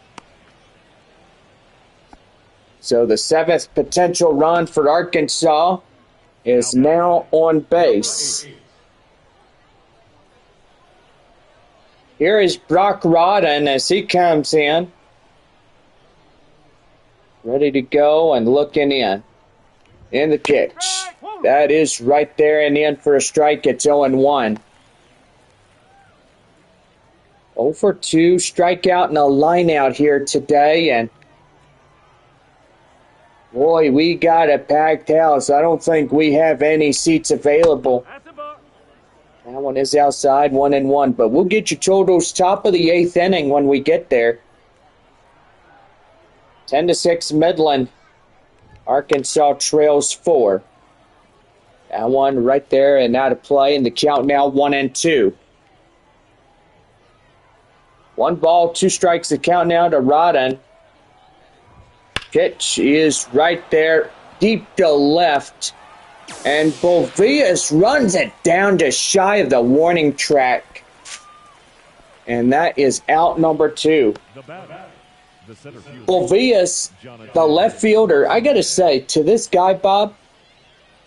So the 7th potential run for Arkansas is now on base. Here is Brock Rodden as he comes in. Ready to go and looking in. In the pitch. That is right there and in for a strike. It's 0-1. 0 for 2, strikeout and a line out here today, and boy, we got a packed house. I don't think we have any seats available. That one is outside, 1-1, but we'll get you totals top of the 8th inning when we get there. 10-6 Midland. Arkansas trails 4. That one right there and out of play, and the count now 1-2. 1 ball, 2 strikes. The count now to Rodden. Pitch is right there, deep to left. And Bovias runs it down to shy of the warning track. And that is out number 2. Bovias, the left fielder, I got to say, to this guy, Bob,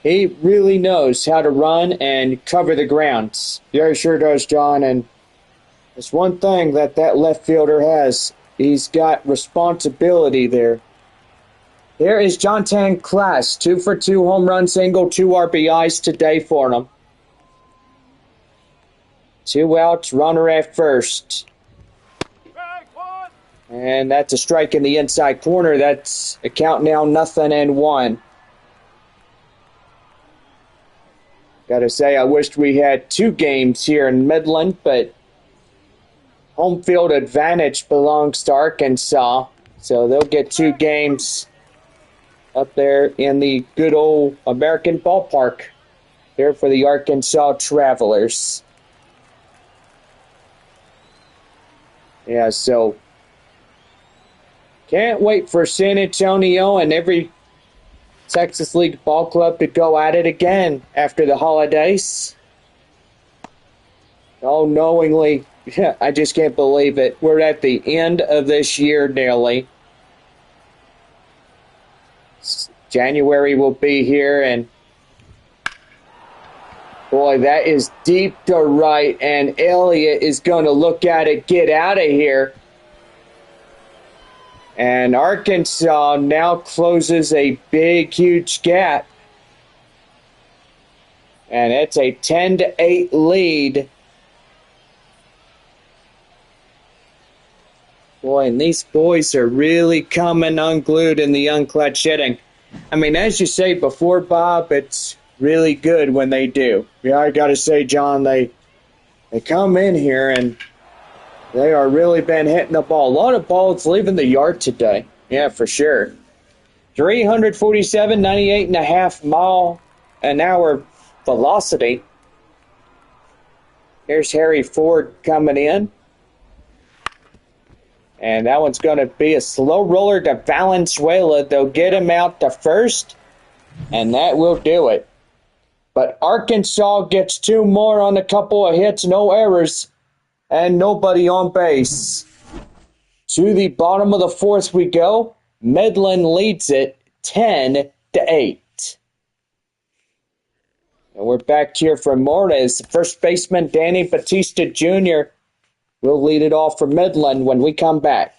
he really knows how to run and cover the grounds. Yeah, he sure does, John, and it's one thing that left fielder has. He's got responsibility there. There is Jontan Class, 2 for 2 home run single, 2 RBIs today for him. 2 outs, runner at first. And that's a strike in the inside corner. That's a count now 0-1. Gotta say, I wished we had 2 games here in Midland, but home field advantage belongs to Arkansas, so they'll get 2 games up there in the good old American ballpark here for the Arkansas Travelers. Yeah, so can't wait for San Antonio and every Texas League ball club to go at it again after the holidays. All knowingly Yeah, I just can't believe it. We're at the end of this year nearly. January will be here, and boy, that is deep to right, and Elliott is going to look at it, get out of here. And Arkansas now closes a big, huge gap. And it's a 10-8 lead. Boy, and these boys are really coming unglued in the unclutch hitting. I mean, as you say before, Bob, it's really good when they do. Yeah, I got to say, John, they come in here and they are really been hitting the ball. A lot of balls leaving the yard today. Yeah, for sure. 347, 98.5 mile an hour velocity. Here's Harry Ford coming in. And that one's going to be a slow roller to Valenzuela. They'll get him out to first, and that will do it. But Arkansas gets two more on a couple of hits, no errors, and nobody on base. To the bottom of the fourth we go. Midland leads it 10-8. And we're back here for more as first baseman Danny Batista Jr. will lead it off for Midland when we come back.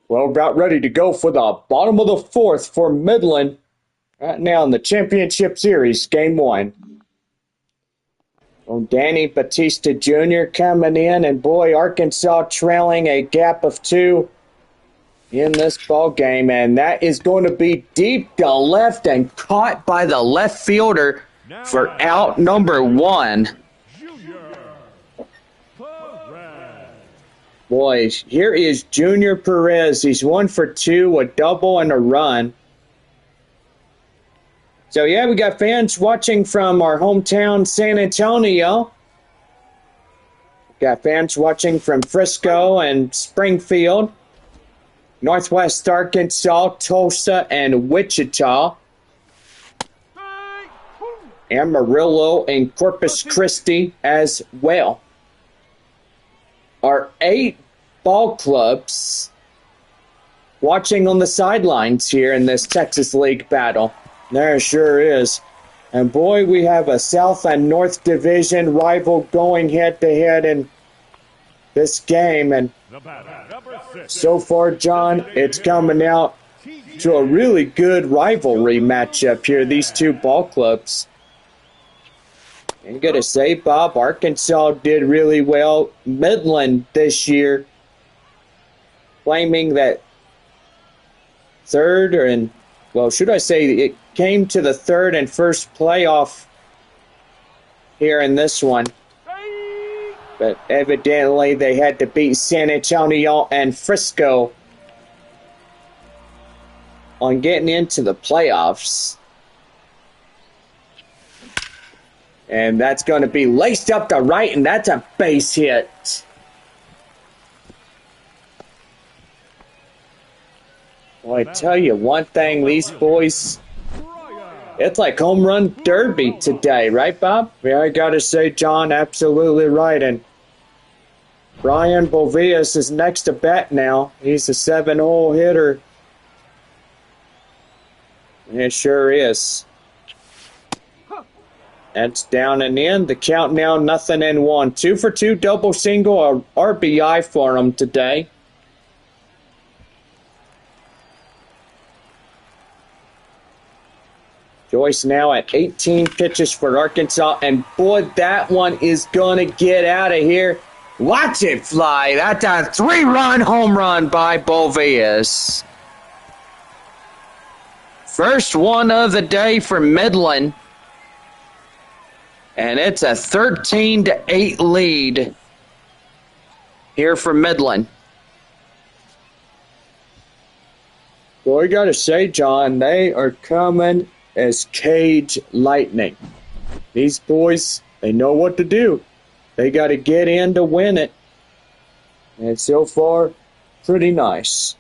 Well, about ready to go for the bottom of the fourth for Midland. Right now in the championship series, game one. Well, Danny Batista Jr. coming in, and boy, Arkansas trailing a gap of 2 in this ball game, and that is going to be deep to left and caught by the left fielder for out number 1. Junior Perez. Boys, here is Junior Perez. He's 1 for 2, a double and a run. So yeah, we got fans watching from our hometown, San Antonio. Got fans watching from Frisco and Springfield, Northwest Arkansas, Tulsa, and Wichita, Amarillo, and Corpus Christi as well. Our 8 ball clubs watching on the sidelines here in this Texas League battle. There sure is. And boy, we have a South and North Division rival going head-to-head in this game. And so far, John, it's coming out to a really good rivalry matchup here, these 2 ball clubs. I'm going to say, Bob, Arkansas did really well. Midland this year, claiming that third, and, well, should I say it came to the third and first playoff here in this one. But evidently they had to beat San Antonio and Frisco on getting into the playoffs. And that's going to be laced up to right, and that's a base hit. Well, I tell you one thing, these boys, it's like home run derby today, right, Bob? Yeah, I got to say, John, absolutely right. And Brian Bovias is next to bat now. He's a 7-hole hitter. It sure is. That's down and in. The count now, 0-1. 2 for 2, double single, a RBI for him today. Joyce now at 18 pitches for Arkansas, and boy, that one is going to get out of here. Watch it fly. That's a 3-run home run by Bovias. First one of the day for Midland, and it's a 13-8 lead here for Midland. Well, I got to say, John, they are coming as cage lightning. These boys, they know what to do. They got to get in to win it. And so far, pretty nice.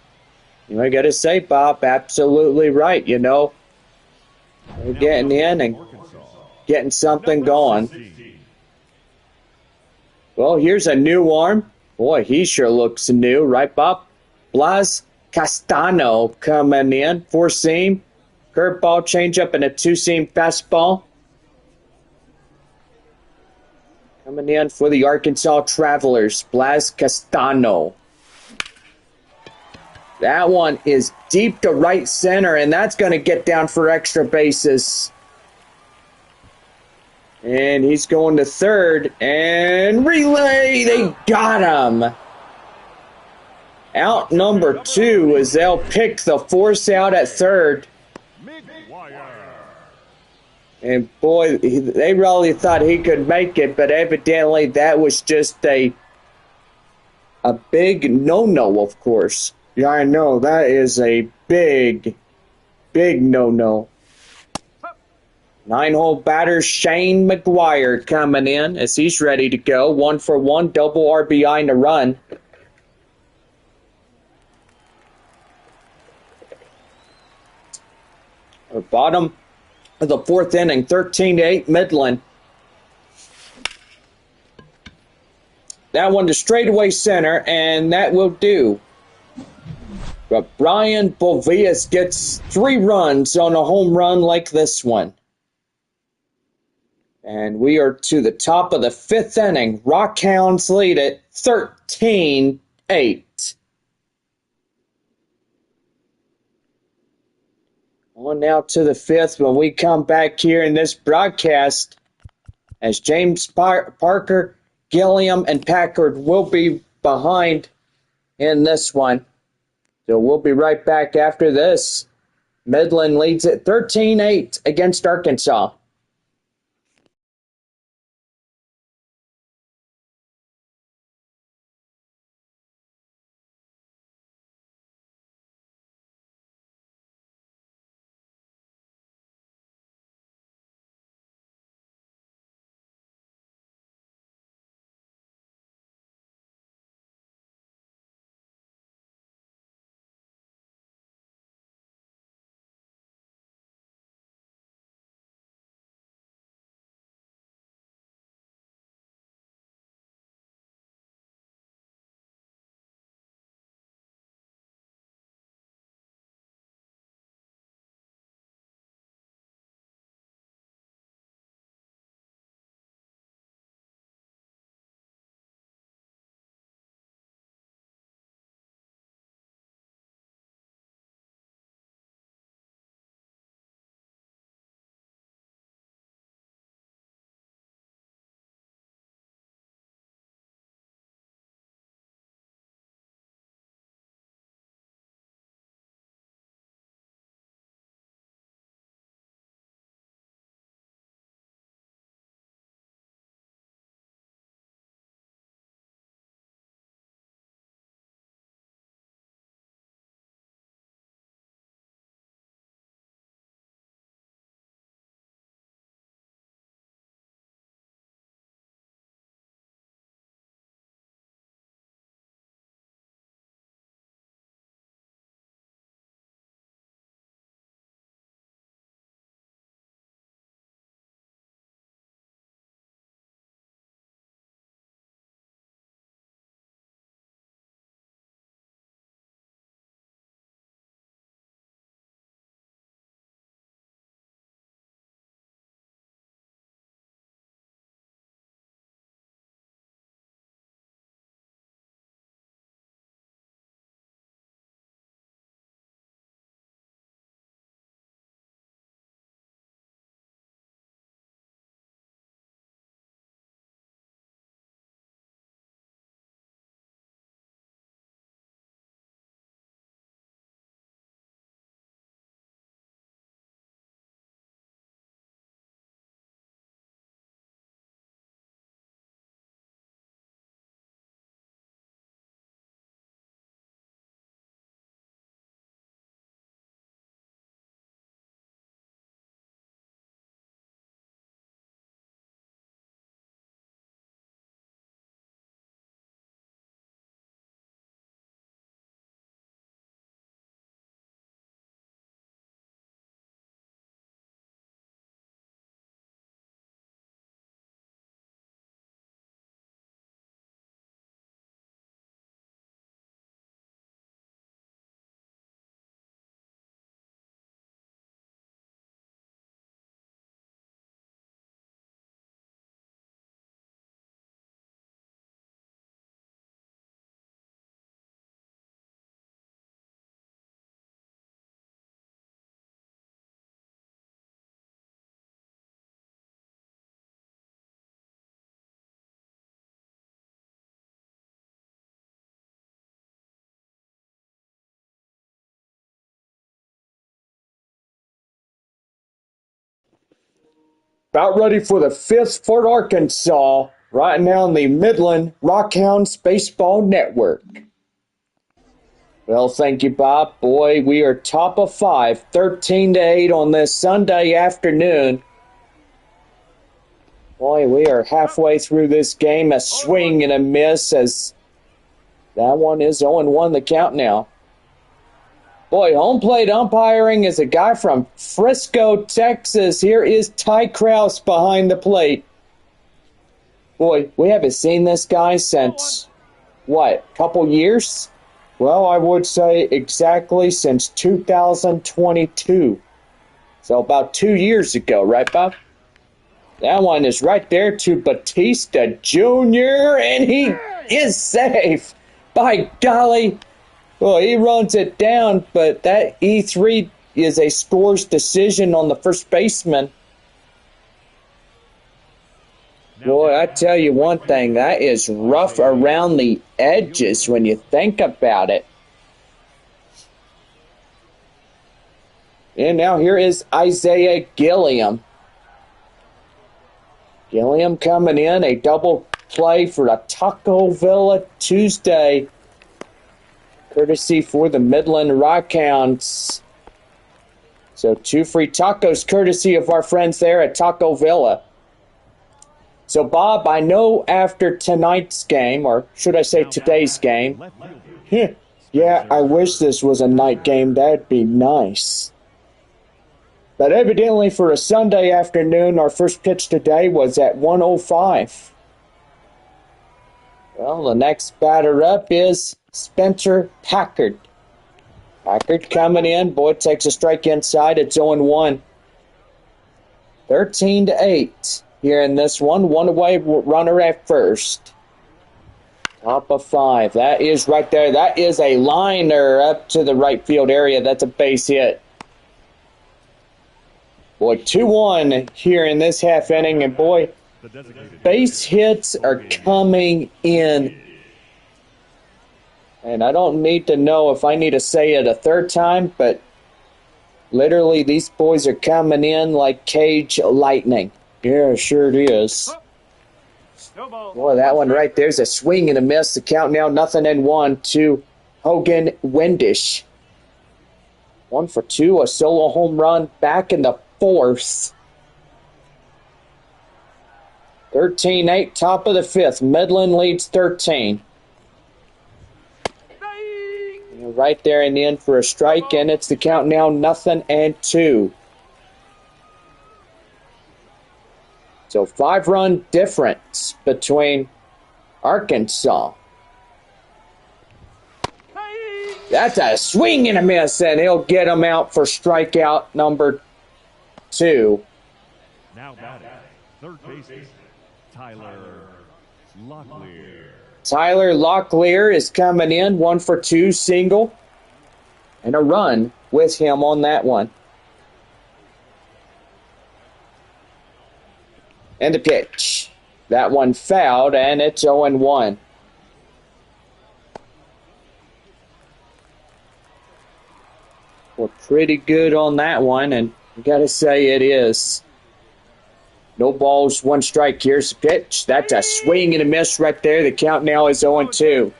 You know, I got to say, Bob, absolutely right, you know. They're getting in and getting something going. Well, here's a new arm. Boy, he sure looks new, right, Bob? Blas Castano coming in, 4-seam. Curveball, changeup, and a 2-seam fastball. Coming in for the Arkansas Travelers, Blas Castano. That one is deep to right center, and that's going to get down for extra bases. And he's going to third, and relay, they got him. Out number 2 as they'll pick the force out at third. And boy, they really thought he could make it, but evidently that was just a big no-no, of course. Yeah, I know, that is a big, big no-no. 9-hole batter Shane McGuire coming in as he's ready to go. 1 for 1, double RBI and a run. Our bottom of the fourth inning, 13-8 Midland. That one to straightaway center, and that will do. But Brian Bovias gets 3 runs on a home run like this one. And we are to the top of the 5th inning. Rockhounds lead it 13-8. On now to the fifth when we come back here in this broadcast as James Parker, Gilliam, and Packard will be behind in this one. So we'll be right back after this. Midland leads at 13-8 against Arkansas. About ready for the fifth for Arkansas, right now on the Midland Rockhounds Baseball Network. Well, thank you, Bob. Boy, we are top of 5, 13-8 on this Sunday afternoon. Boy, we are halfway through this game, a swing and a miss as that one is 0-1 the count now. Boy, home plate umpiring is a guy from Frisco, Texas. Here is Ty Krause behind the plate. Boy, we haven't seen this guy since, what, couple years? Well, I would say exactly since 2022. So about 2 years ago, right, Bob? That one is right there to Batista Jr., and he is safe. By golly. Well, he runs it down, but that E3 is a scores decision on the first baseman. Boy, I tell you one thing, that is rough around the edges when you think about it. And now here is Isaiah Gilliam. Gilliam coming in, a double play for a Taco Villa Tuesday, courtesy for the Midland Rockhounds. So 2 free tacos courtesy of our friends there at Taco Villa. So Bob, I know after tonight's game, or should I say today's game, yeah, I wish this was a night game. That'd be nice. But evidently for a Sunday afternoon, our first pitch today was at 1:05. Well, the next batter up is Spencer Packard. Packard coming in. Boy, takes a strike inside. It's 0-1. 13-8 here in this one. One away runner at first. Top of 5. That is right there. That is a liner up to the right field area. That's a base hit. Boy, 2-1 here in this half inning. And boy, base hits are coming in. And I don't need to know if I need to say it a third time, but literally these boys are coming in like cage lightning. Yeah, sure it is. Boy, that one right there's a swing and a miss. The count now 0-1 to Hogan Windish. 1 for 2, a solo home run back in the 4th. 13-8, top of the 5th. Midland leads 13. Right there in the end for a strike, and it's the count now 0-2. So 5-run difference between Arkansas. That's a swing and a miss, and he'll get him out for strikeout number 2. Now batting, third baseman, Tyler Locklear. Tyler Locklear is coming in, 1 for 2 single, and a run with him on that one. And the pitch. That one fouled, and it's 0-1. We're pretty good on that one, and I gotta say it is. No balls, 1 strike. Here's the pitch. That's a swing and a miss right there. The count now is 0-2.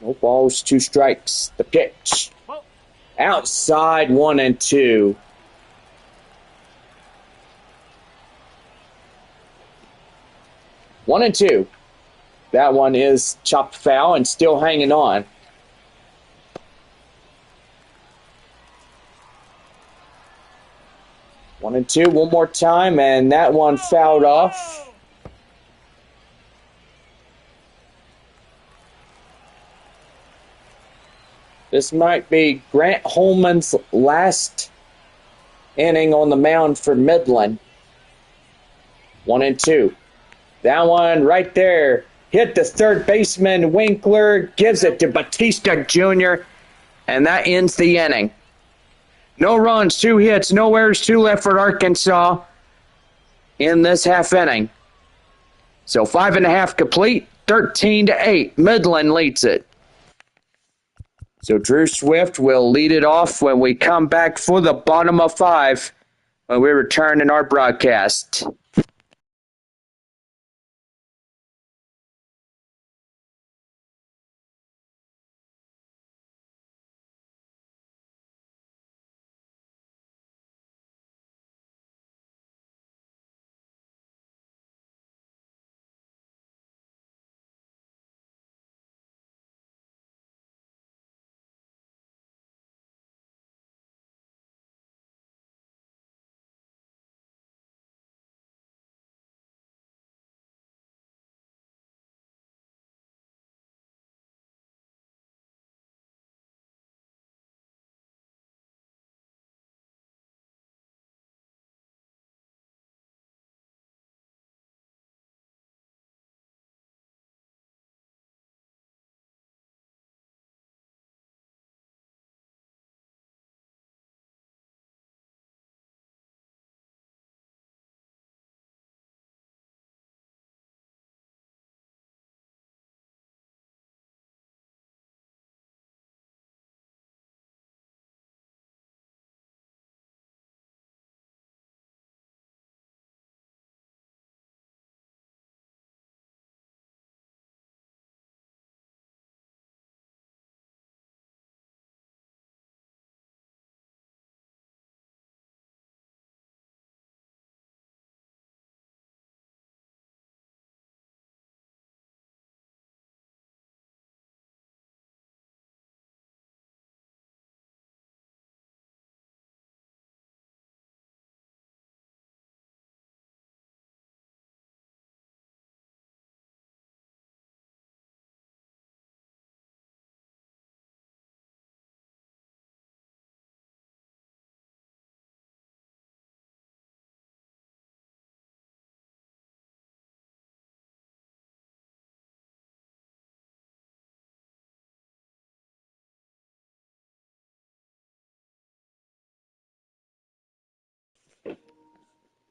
No balls, 2 strikes. The pitch. Outside, 1-2. One and two. That one is chopped foul and still hanging on. One and two, one more time, and that one fouled off. This might be Grant Holman's last inning on the mound for Midland. 1 and 2. That one right there hit the third baseman. Winkler gives it to Batista Jr., and that ends the inning. No runs, 2 hits, no errors, 2 left for Arkansas in this half inning. So 5.5 complete, 13-8. Midland leads it. So Drew Swift will lead it off when we come back for the bottom of 5 when we return in our broadcast.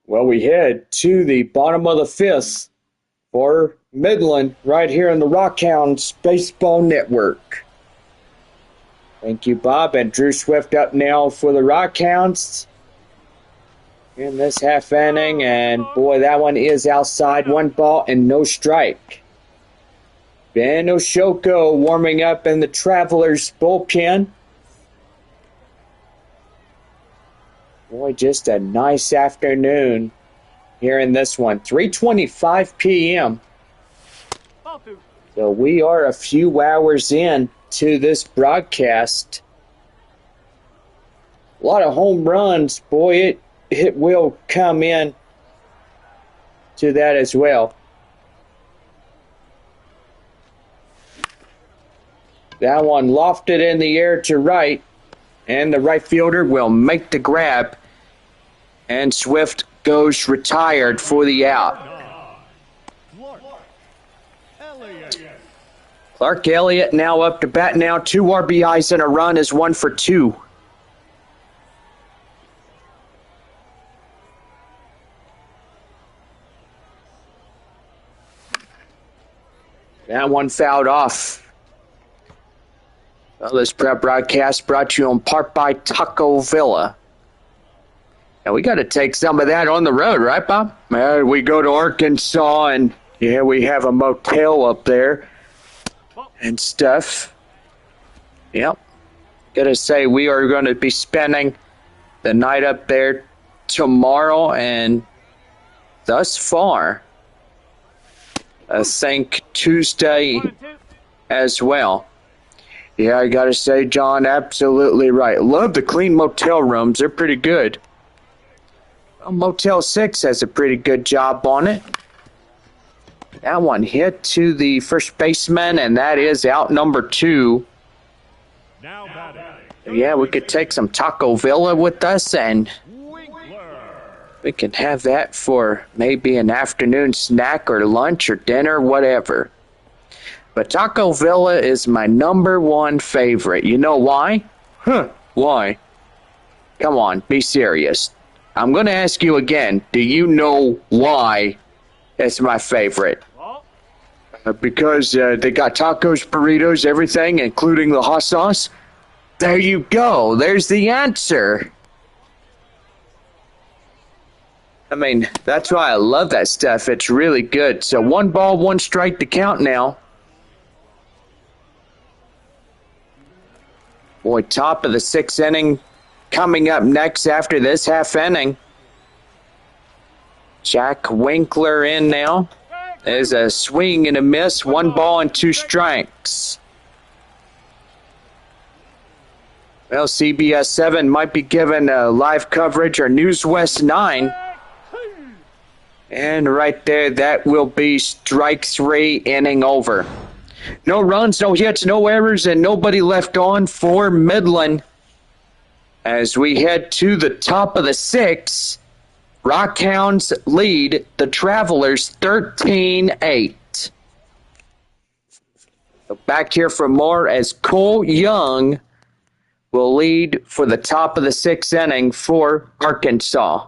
Well, we head to the bottom of the fifth for Midland right here in the Rockhounds Baseball Network. Thank you, Bob. And Drew Swift up now for the Rockhounds in this half inning. And boy, that one is outside. 1 ball and no strike. Ben Oshoko warming up in the Travelers bullpen. Boy, just a nice afternoon here in this one. 3:25 p.m. So we are a few hours in to this broadcast. A lot of home runs. Boy, it will come in to that as well. That one lofted in the air to right, and the right fielder will make the grab, and Swift goes retired for the out. Clark Elliott now up to bat now. 2 RBIs and a run is 1 for 2. That one fouled off. Well, this broadcast brought to you in part by Taco Villa. Now we got to take some of that on the road, right, Bob? We go to Arkansas, and yeah, we have a motel up there and stuff. Yep. Gotta say, we are going to be spending the night up there tomorrow, and thus far, I think Tuesday as well. Yeah, I gotta say, John, absolutely right. Love the clean motel rooms. They're pretty good. Well, Motel 6 has a pretty good job on it. That one hit to the first baseman, and that is out number 2. Yeah, we could take some Taco Villa with us, and we can have that for maybe an afternoon snack or lunch or dinner, whatever. But Taco Villa is my number 1 favorite. You know why? Why? Come on, be serious. I'm going to ask you again. Do you know why it's my favorite? Because they got tacos, burritos, everything, including the hot sauce? There you go. There's the answer. I mean, that's why I love that stuff. It's really good. So 1 ball, 1 strike to count now. Boy, top of the 6th inning coming up next after this half inning. Jack Winkler in now. There's a swing and a miss. 1 ball and 2 strikes. Well, CBS 7 might be given live coverage, or News West 9. And right there, that will be strike 3, inning over. No runs, no hits, no errors, and nobody left on for Midland. As we head to the top of the 6th, Rockhounds lead the Travelers 13-8. Back here for more as Cole Young will lead for the top of the 6th inning for Arkansas.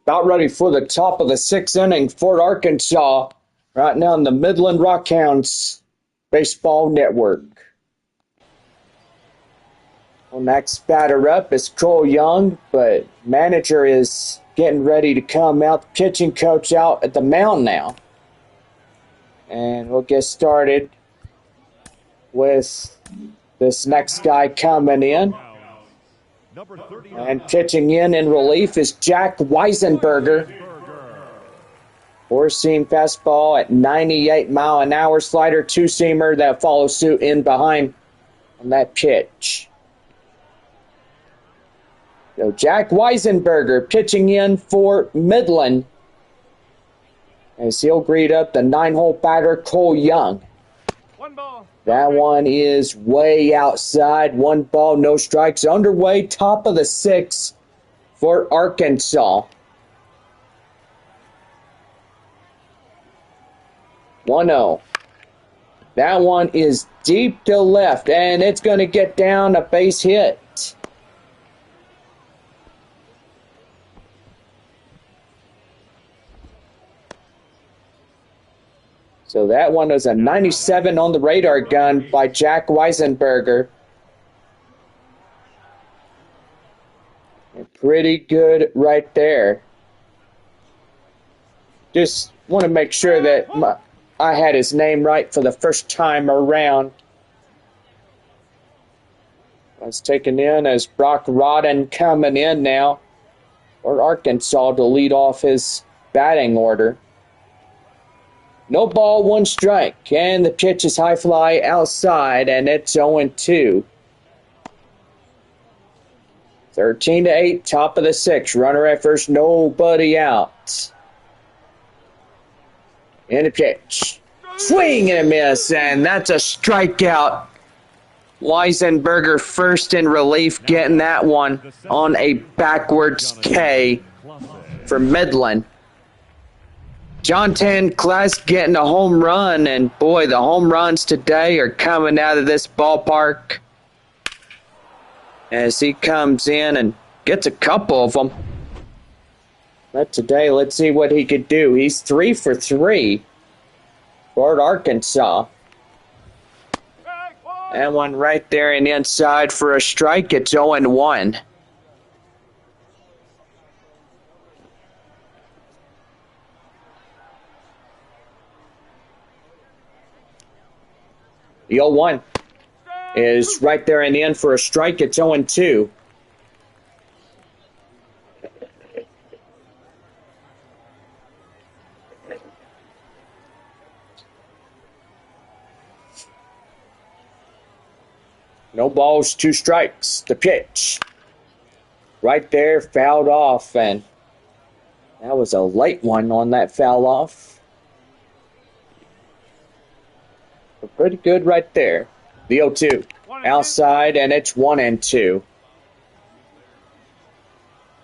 About ready for the top of the 6th inning for Arkansas. Right now on the Midland Rockhounds Baseball Network. Well, next batter up is Cole Young, but manager is getting ready to come out. Pitching coach out at the mound now. And we'll get started with this next guy coming in. And pitching in relief is Jack Weisenberger. Four-seam fastball at 98-mile-an-hour slider, two-seamer that follows suit in behind on that pitch. So Jack Weisenberger pitching in for Midland as he'll greet up the 9-hole batter Cole Young. That one is way outside. 1 ball, no strikes. Underway, top of the 6th for Arkansas. 1-0. That one is deep to left, and it's going to get down, a base hit. So that one was a 97 on the radar gun by Jack Weisenberger. And pretty good right there. Just want to make sure that I had his name right for the first time around. That's taken in as Brock Rodden coming in now for Arkansas to lead off his batting order. No ball, 1 strike, and the pitch is high fly outside, and it's 0-2. 13-8, top of the 6th. Runner at first, nobody out. And a pitch. Swing and a miss, and that's a strikeout. Weisenberger first in relief, getting that one on a backwards K for Midland. Jonathan Class getting a home run, and boy, the home runs today are coming out of this ballpark as he comes in and gets a couple of them. But today, let's see what he could do. He's 3 for 3 for Arkansas. That one right there and inside for a strike. It's 0-1. The 0-1 is right there and in for a strike. It's 0-2. No balls, 2 strikes. The pitch. Right there, fouled off, and that was a late one on that foul off. But pretty good right there. The 0-2. Outside, and it's 1-2.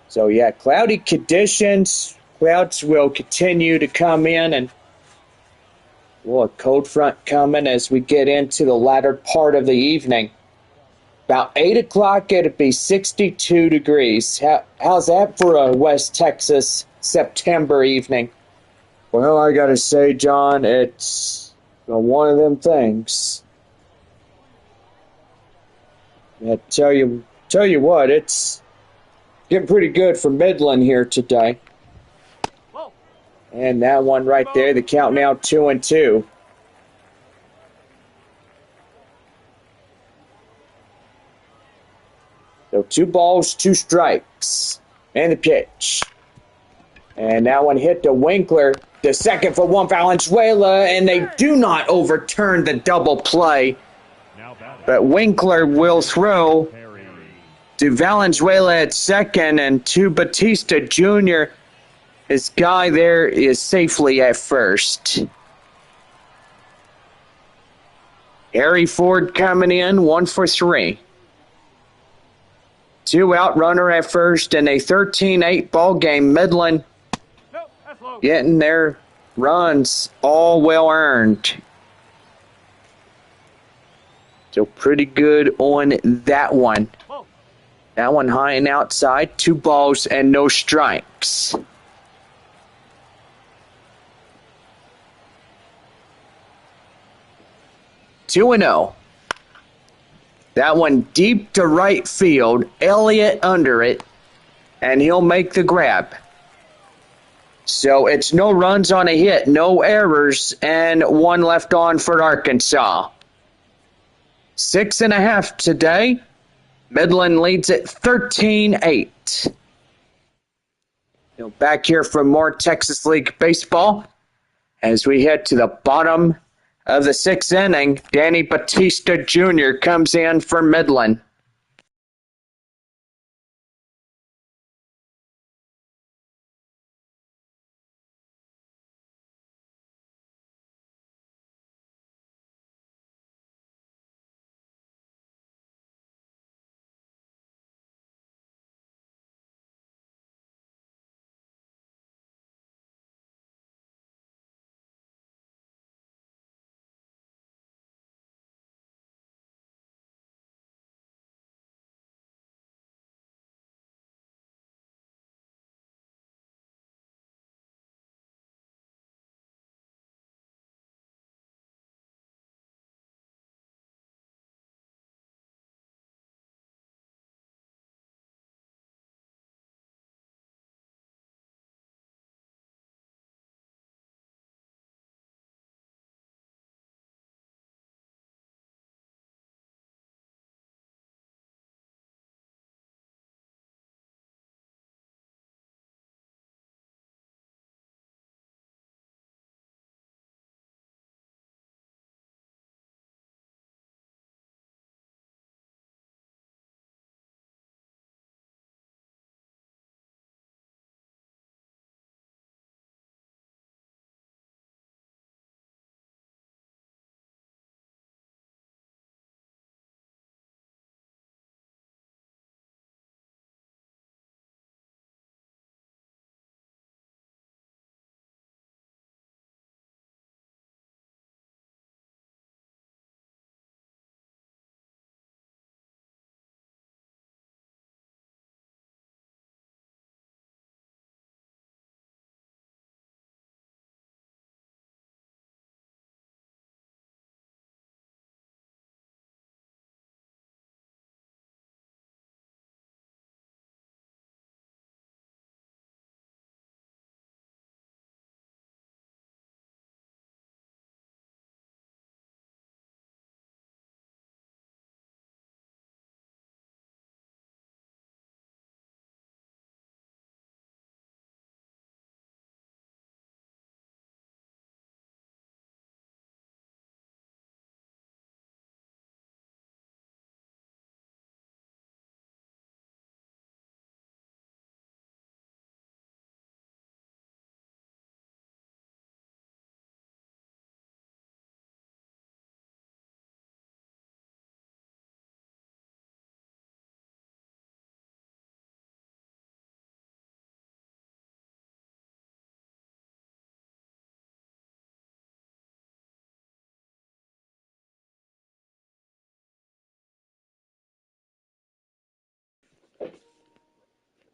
So, yeah, cloudy conditions. Clouds will continue to come in, and a cold front coming as we get into the latter part of the evening. About 8 o'clock, it'll be 62 degrees. How's that for a West Texas September evening? Well, I gotta say, John, it's one of them things. I tell you what, it's getting pretty good for Midland here today. And that one right there, the count now 2-2. So 2 balls, 2 strikes. And the pitch. And that one hit to Winkler. The second for Juan Valenzuela, and they do not overturn the double play. But Winkler will throw to Valenzuela at second, and to Batista Jr. His guy there is safely at first. Harry Ford coming in, 1 for 3. 2 out, runner at first, and a 13-8 ball game. Midland getting their runs all well earned. So pretty good on that one. That one high and outside. 2 balls and no strikes. 2-0. That one deep to right field. Elliott under it, and he'll make the grab. So it's no runs on a hit, no errors, and one left on for Arkansas. 6.5 today. Midland leads it 13-8. Back here for more Texas League baseball as we head to the bottom of the 6th inning. Danny Batista Jr. comes in for Midland.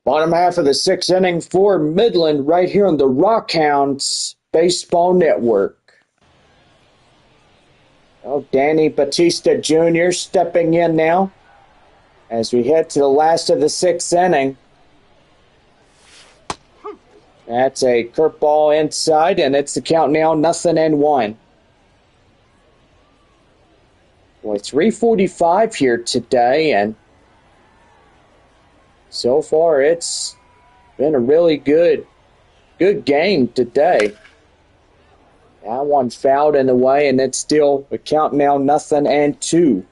Bottom half of the 6th inning for Midland right here on the Rockhounds Baseball Network. Danny Batista Jr. stepping in now as we head to the last of the 6th inning. That's a curveball inside, and it's the count now, 0-1. Boy, 3:45 here today, and so far it's been a really good game today. That one fouled in the way, and it's still a count now, 0-2.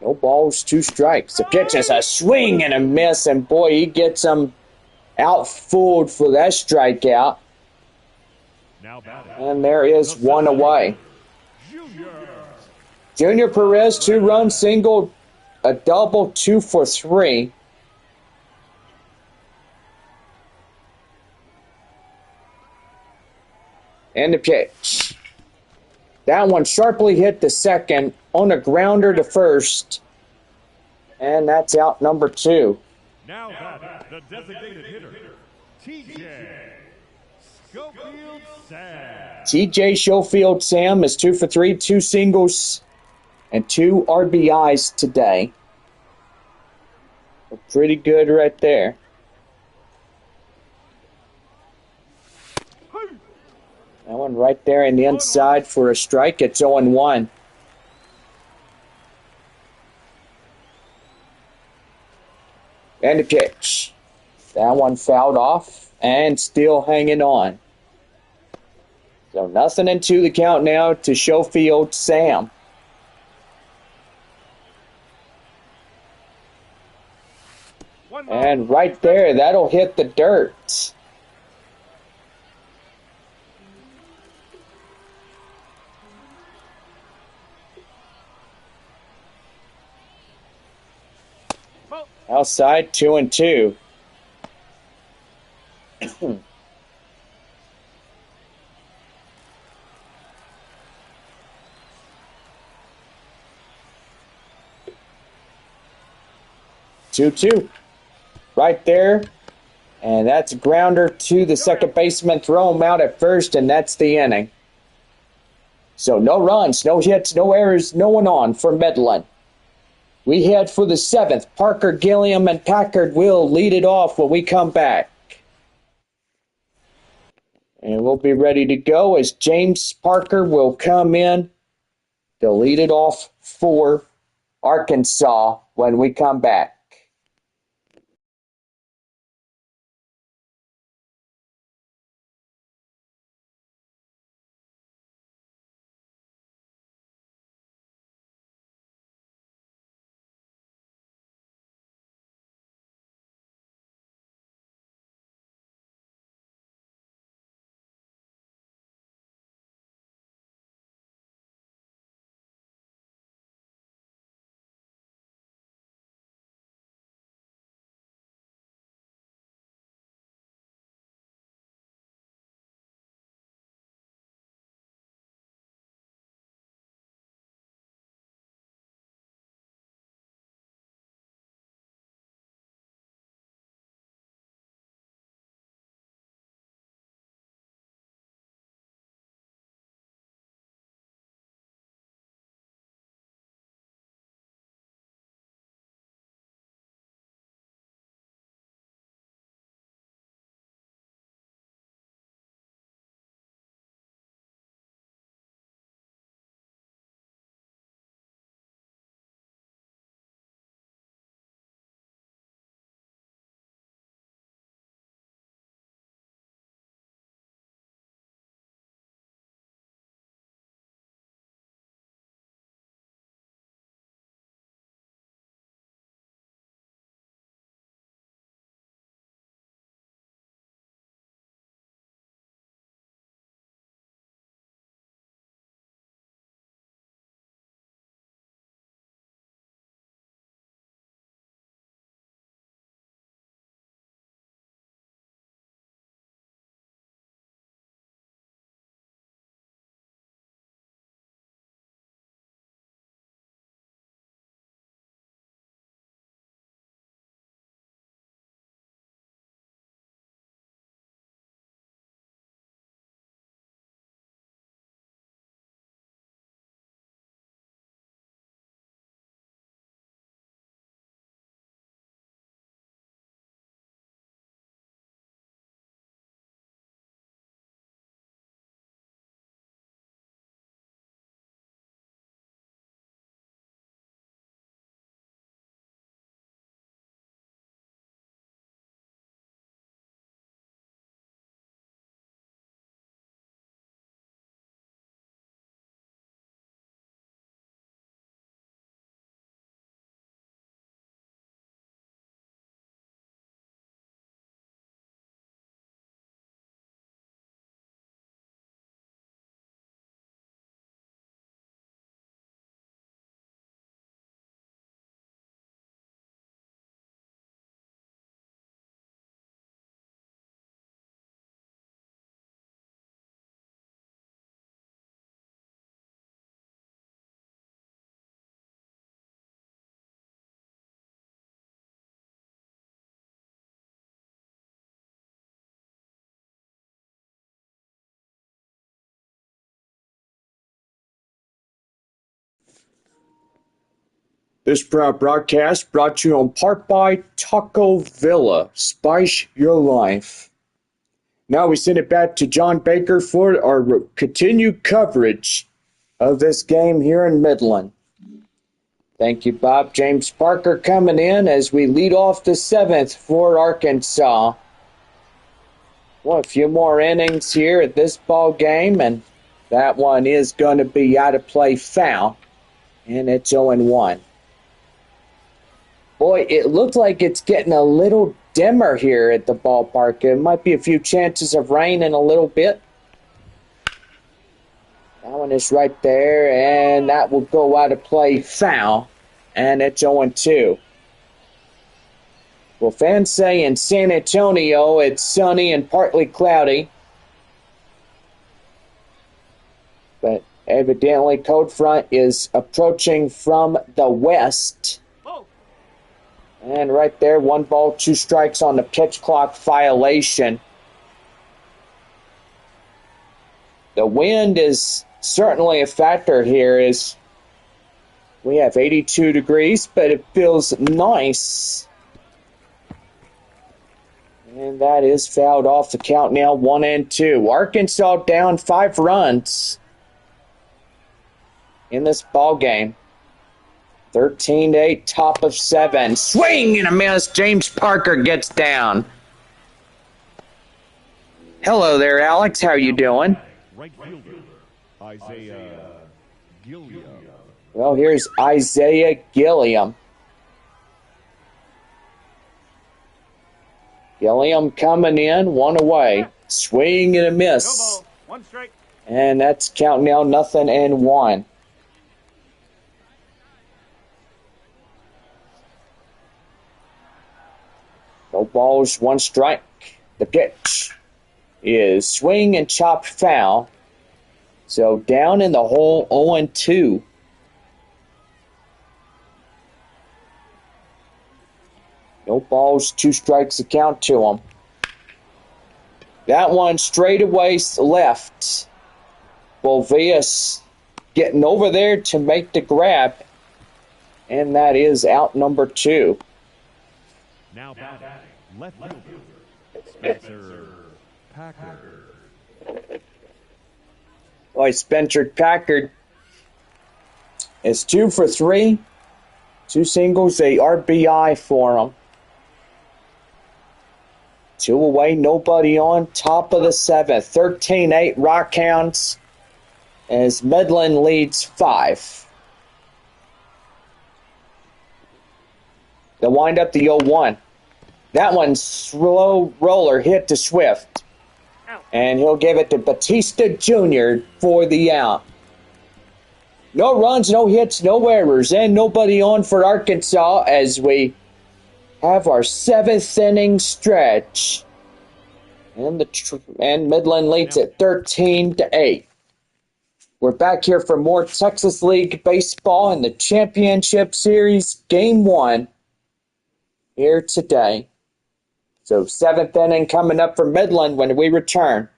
No balls, 2 strikes. The pitch is a swing and a miss, and boy, he gets him outfooled for that strikeout. And there is one away. Junior Perez, 2-run single, a double, 2 for 3. And the pitch. That one sharply hit the second on a grounder to first. And that's out number 2. Now the designated hitter, TJ. Schofield Sam. TJ Schofield Sam is 2 for 3, 2 singles, and 2 RBIs today. Pretty good right there. That one right there in the inside for a strike. It's 0-1. And a pitch. That one fouled off and still hanging on. So nothing into the count now to Schofield Sam. And right there, that'll hit the dirt. Outside, 2-2. 2-2. Right there. And that's a grounder to the second baseman. Throw him out at first, and that's the inning. So no runs, no hits, no errors, no one on for Midland. We head for the 7th. Parker, Gilliam, and Packard will lead it off when we come back. And we'll be ready to go as James Parker will come in to lead it off for Arkansas when we come back. This proud broadcast brought to you in part by Taco Villa. Spice your life. Now we send it back to John Baker for our continued coverage of this game here in Midland. Thank you, Bob. James Parker coming in as we lead off the 7th for Arkansas. Well, a few more innings here at this ball game, and that one is going to be out of play foul, and it's 0-1. Boy, it looks like it's getting a little dimmer here at the ballpark. There might be a few chances of rain in a little bit. That one is right there, and that will go out of play foul, and it's 0-2. Well, fans say in San Antonio it's sunny and partly cloudy. But evidently cold front is approaching from the west. And right there, 1 ball, 2 strikes on the pitch clock violation. The wind is certainly a factor here as we have 82 degrees, but it feels nice. And that is fouled off the count now, 1-2. Arkansas down 5 runs in this ball game. 13-8, top of 7. Swing and a miss. James Parker gets down. Hello there, Alex. How you doing? Right fielder, Isaiah Gilliam. Well, here's Isaiah Gilliam. Gilliam coming in, 1 away. Swing and a miss. No ball, 1 strike. And that's count now, 0-1. No balls, 1 strike. The pitch is swing and chop foul. So down in the hole, 0-2. No balls, 2 strikes to count to him. That one straight away left. Bovius getting over there to make the grab. And that is out number 2. Now batting, left fielder, Spencer Packard. Boy, Spencer Packard is 2 for 3. 2 singles, a RBI for him. 2 away, nobody on. Top of the 7th. 13-8 Rockhounds as Midland leads 5. They'll wind up the 0-1. That one slow roller hit to Swift. And he'll give it to Batista Jr. for the out. No runs, no hits, no errors, and nobody on for Arkansas as we have our 7th inning stretch. And Midland leads at 13-8. We're back here for more Texas League baseball in the Championship Series Game 1 here today. So 7th inning coming up for Midland when we return.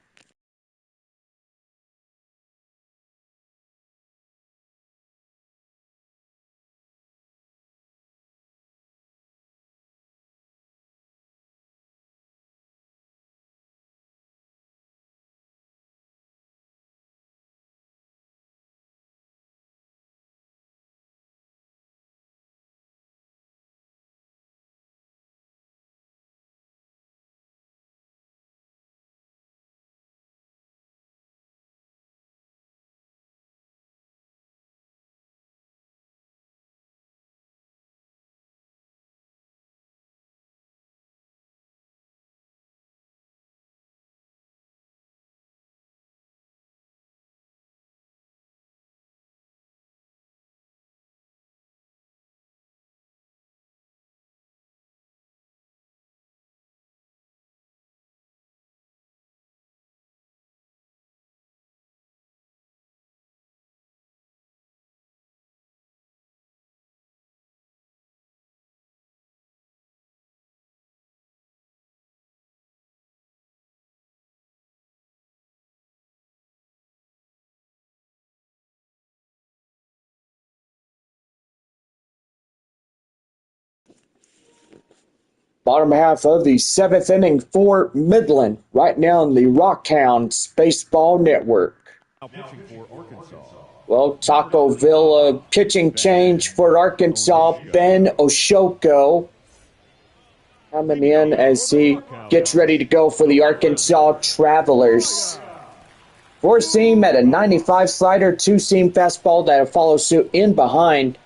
Bottom half of the seventh inning for Midland, right now on the Rockhounds Baseball Network. Now pitching for Arkansas. Well, Taco Villa pitching change for Arkansas. Ben Oshoko coming in as he gets ready to go for the Arkansas Travelers. Four seam at a 95 slider, two seam fastball that'll follow suit in behind.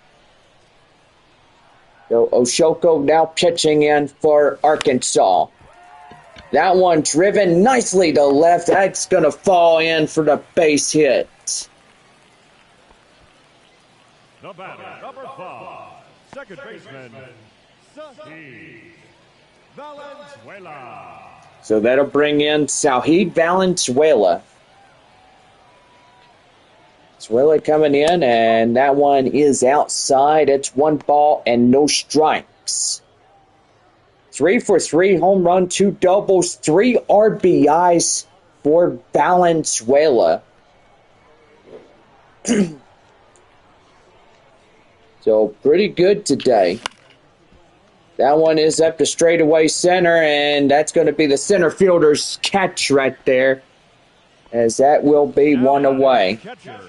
So Oshoko now pitching in for Arkansas. That one driven nicely to left. That's going to fall in for the base hit. The batter, number 5, second baseman, Sahid Valenzuela. So that'll bring in Sahid Valenzuela. Valenzuela coming in, and that one is outside. It's 1 ball and no strikes. 3 for 3, home run, 2 doubles, 3 RBIs for Valenzuela. So pretty good today. That one is up to straightaway center, and that's going to be the center fielder's catch right there, as that will be one away. Catcher,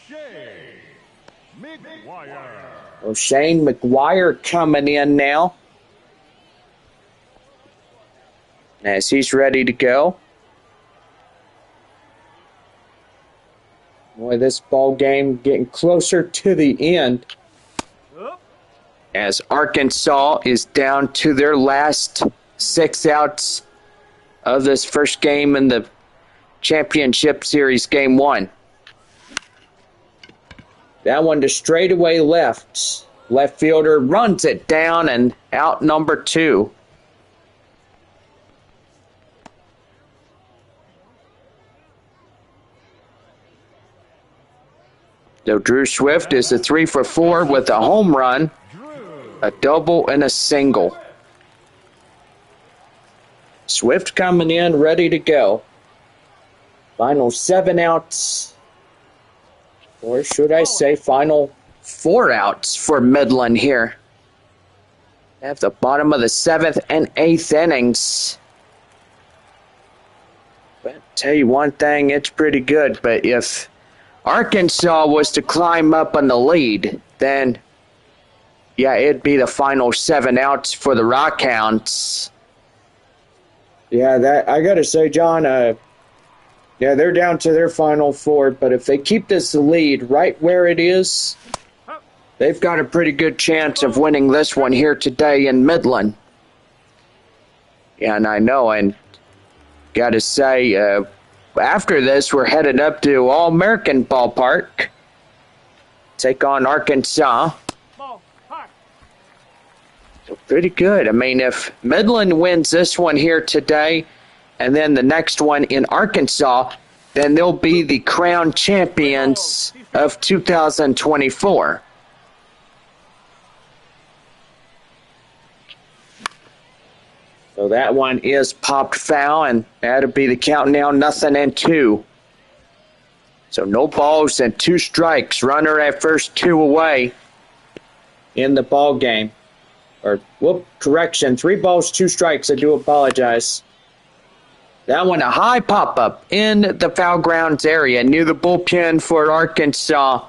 Shane McGuire. Well, Shane McGuire coming in now, as he's ready to go. Boy, this ball game getting closer to the end, as Arkansas is down to their last 6 outs of this first game in the championship series, game 1. That one to straightaway left. Left fielder runs it down, and out number 2. So Drew Swift is a 3 for 4 with a home run, a double, and a single. Swift coming in, ready to go. Final 7 outs, or should I say final 4 outs for Midland here. At the bottom of the 7th and 8th innings. But tell you one thing, it's pretty good. But if Arkansas was to climb up on the lead, then yeah, it'd be the final 7 outs for the Rockhounds. Yeah, that I gotta say, John, yeah, they're down to their final 4, but if they keep this lead right where it is, they've got a pretty good chance of winning this one here today in Midland. Yeah, and I know, and gotta say, after this, we're headed up to All-American Ballpark, take on Arkansas. So pretty good. I mean, if Midland wins this one here today, and then the next one in Arkansas, then they'll be the crown champions of 2024. So that one is popped foul, and that'll be the count now, 0-2. So no balls and 2 strikes. Runner at first, 2 away in the ball game. Or, correction, 3 balls, 2 strikes. I do apologize. That one, a high pop-up in the foul grounds area near the bullpen for Arkansas.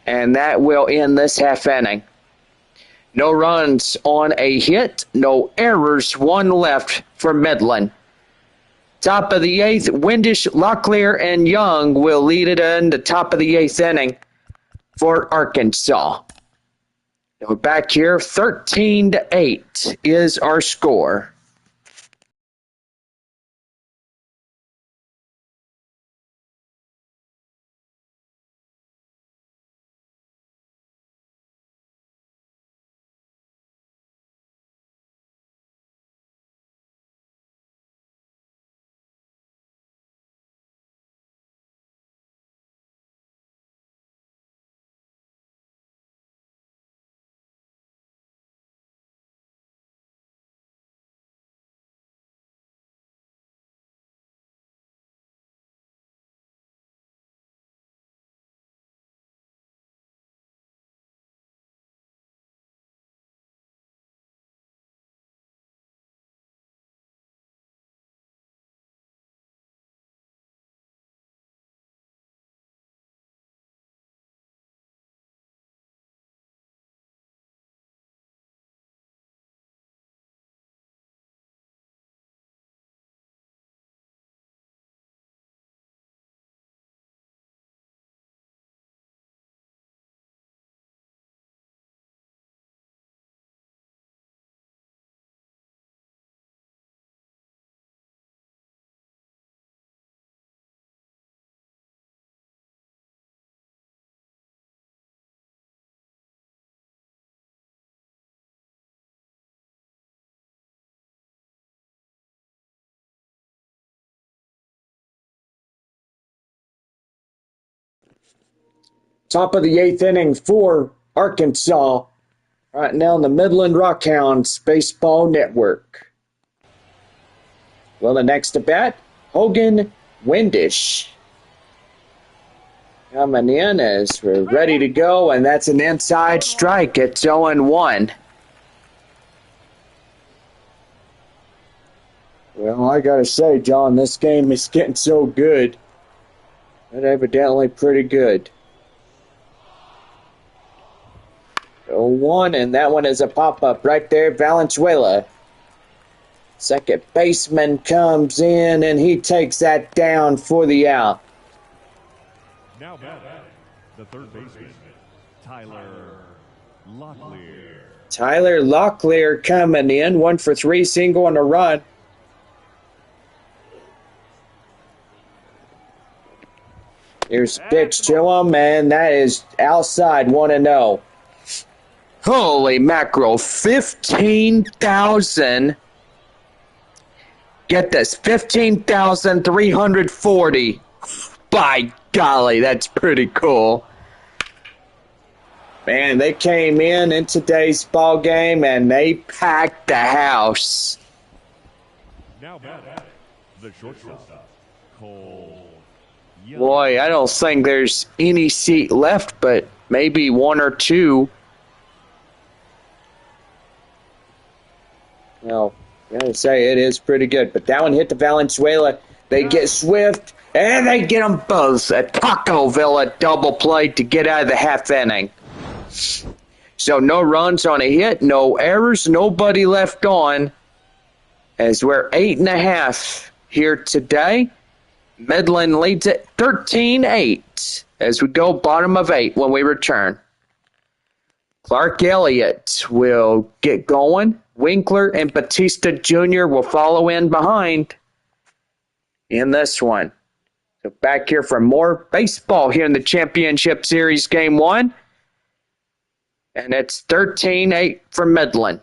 And that will end this half inning. No runs on a hit, no errors, 1 left for Midland. Top of the 8th, Windish, Locklear, and Young will lead it in the top of the 8th inning for Arkansas. We're back here, 13-8 is our score. Top of the 8th inning for Arkansas. Right now on the Midland Rockhounds Baseball Network. Well, the next at bat, Hogan Windish. Coming in as we're ready to go, and that's an inside strike. It's 0-1. Well, I gotta say, John, this game is getting so good. But evidently pretty good. 0-1, and that one is a pop-up right there, Valenzuela. Second baseman comes in, and he takes that down for the out. Now batting, the third baseman, Tyler Locklear. Tyler Locklear coming in, 1 for 3, single and a run. Here's a pitch to him, and that is outside, 1-0. Holy mackerel, 15,000. Get this, 15,340. By golly, that's pretty cool. Man, they came in today's ball game, and they packed the house. Now batting, the shortstop, Cole. Boy, I don't think there's any seat left, but maybe 1 or 2. Well, I gotta say, it is pretty good. But that one hit the Valenzuela. They get Swift, and they get them both. A Taco Villa double play to get out of the half inning. So no runs on a hit, no errors, nobody left on. As we're 8.5 here today. Midland leads it 13-8 as we go bottom of 8 when we return. Clark Elliott will get going. Winkler and Batista Jr. will follow in behind in this one. So back here for more baseball here in the Championship Series Game 1. And it's 13-8 for Midland.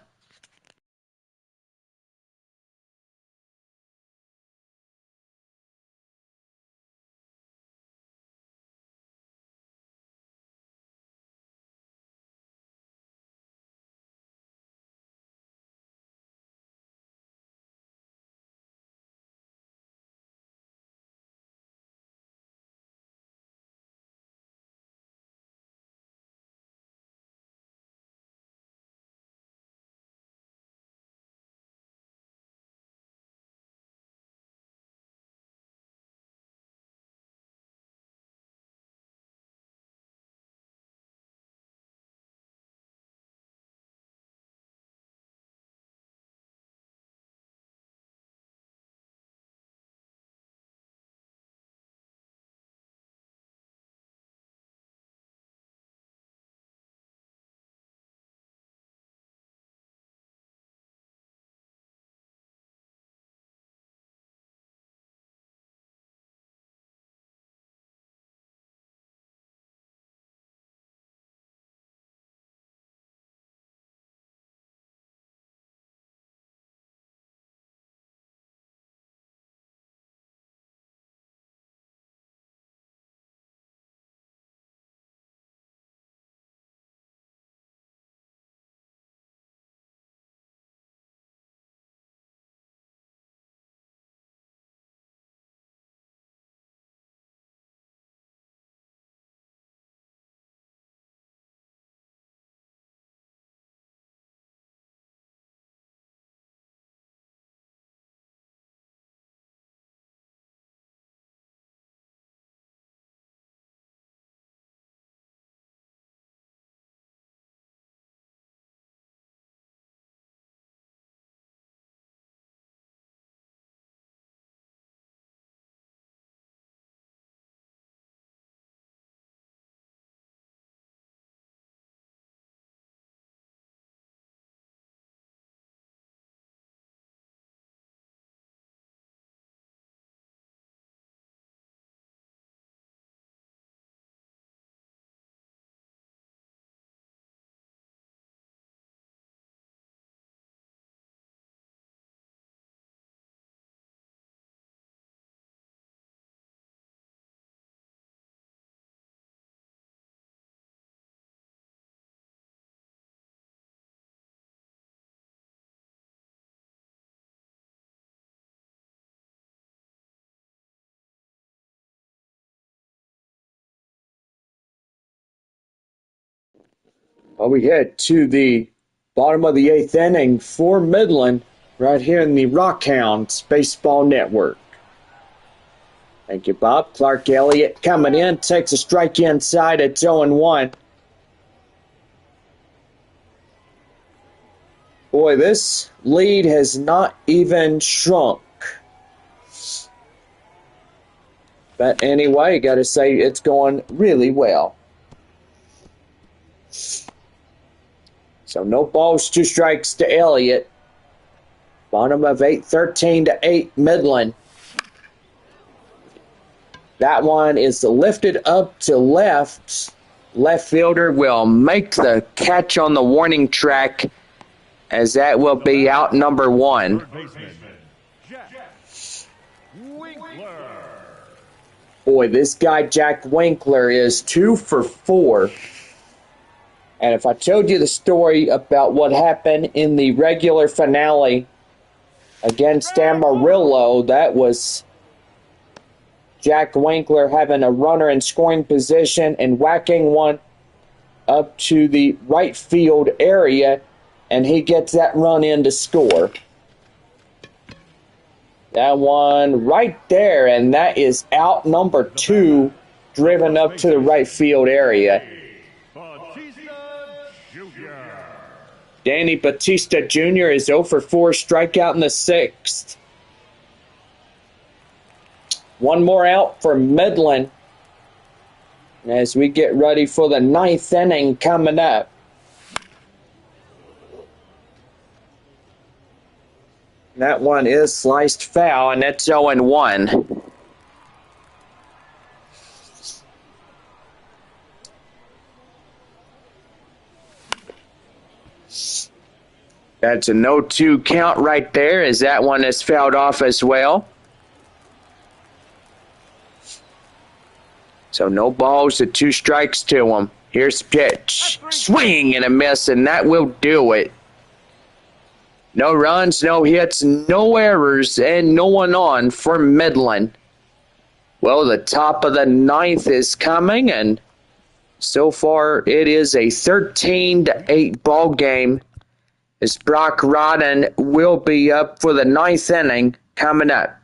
Well, we head to the bottom of the 8th inning for Midland right here in the Rockhounds Baseball Network. Thank you, Bob. Clark Elliott coming in, takes a strike inside at 0-1. Boy, this lead has not even shrunk. But anyway, got to say it's going really well. So no balls, 2 strikes to Elliott. Bottom of 8, 13-8 Midland. That one is lifted up to left. Left fielder will make the catch on the warning track, as that will be out number 1. Third baseman, Jack Winkler. Boy, this guy Jack Winkler is 2 for 4. And if I told you the story about what happened in the regular finale against Amarillo, that was Jack Winkler having a runner in scoring position and whacking one up to the right field area, and he gets that run in to score. That one right there, and that is out number 2, driven up to the right field area. Danny Batista Jr. is 0 for 4, strikeout in the 6th. One more out for Midland as we get ready for the 9th inning coming up. That one is sliced foul, and that's 0-1. That's a no-2 count right there, as that one is fouled off as well. So no balls to 2 strikes to him. Here's the pitch. Swing and a miss, and that will do it. No runs, no hits, no errors, and no one on for Midland. Well, the top of the 9th is coming, and so far it is a 13-8 ball game, as Brock Rodden will be up for the 9th inning coming up.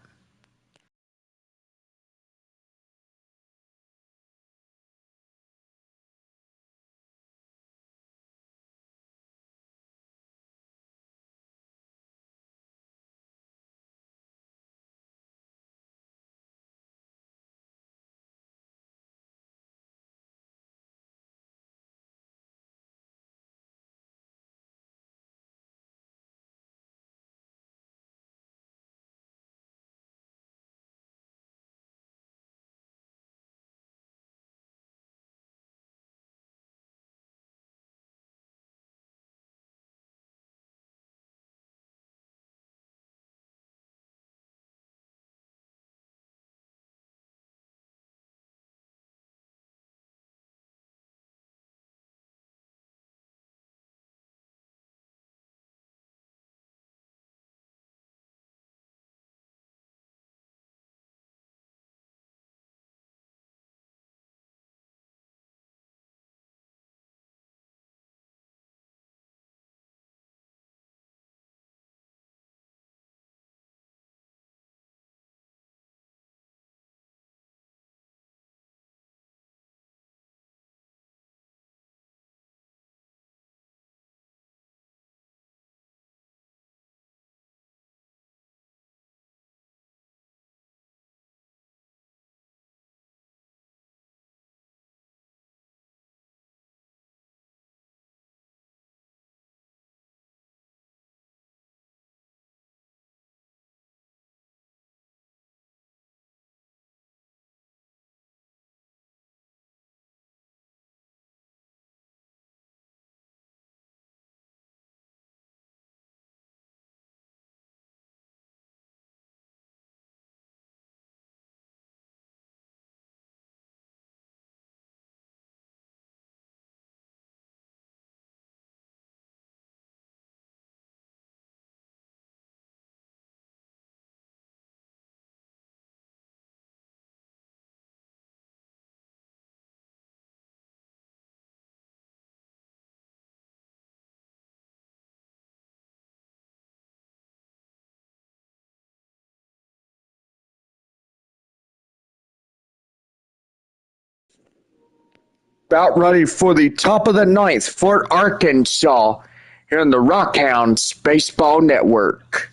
About ready for the top of the ninth for Arkansas here on the Rockhounds Baseball Network.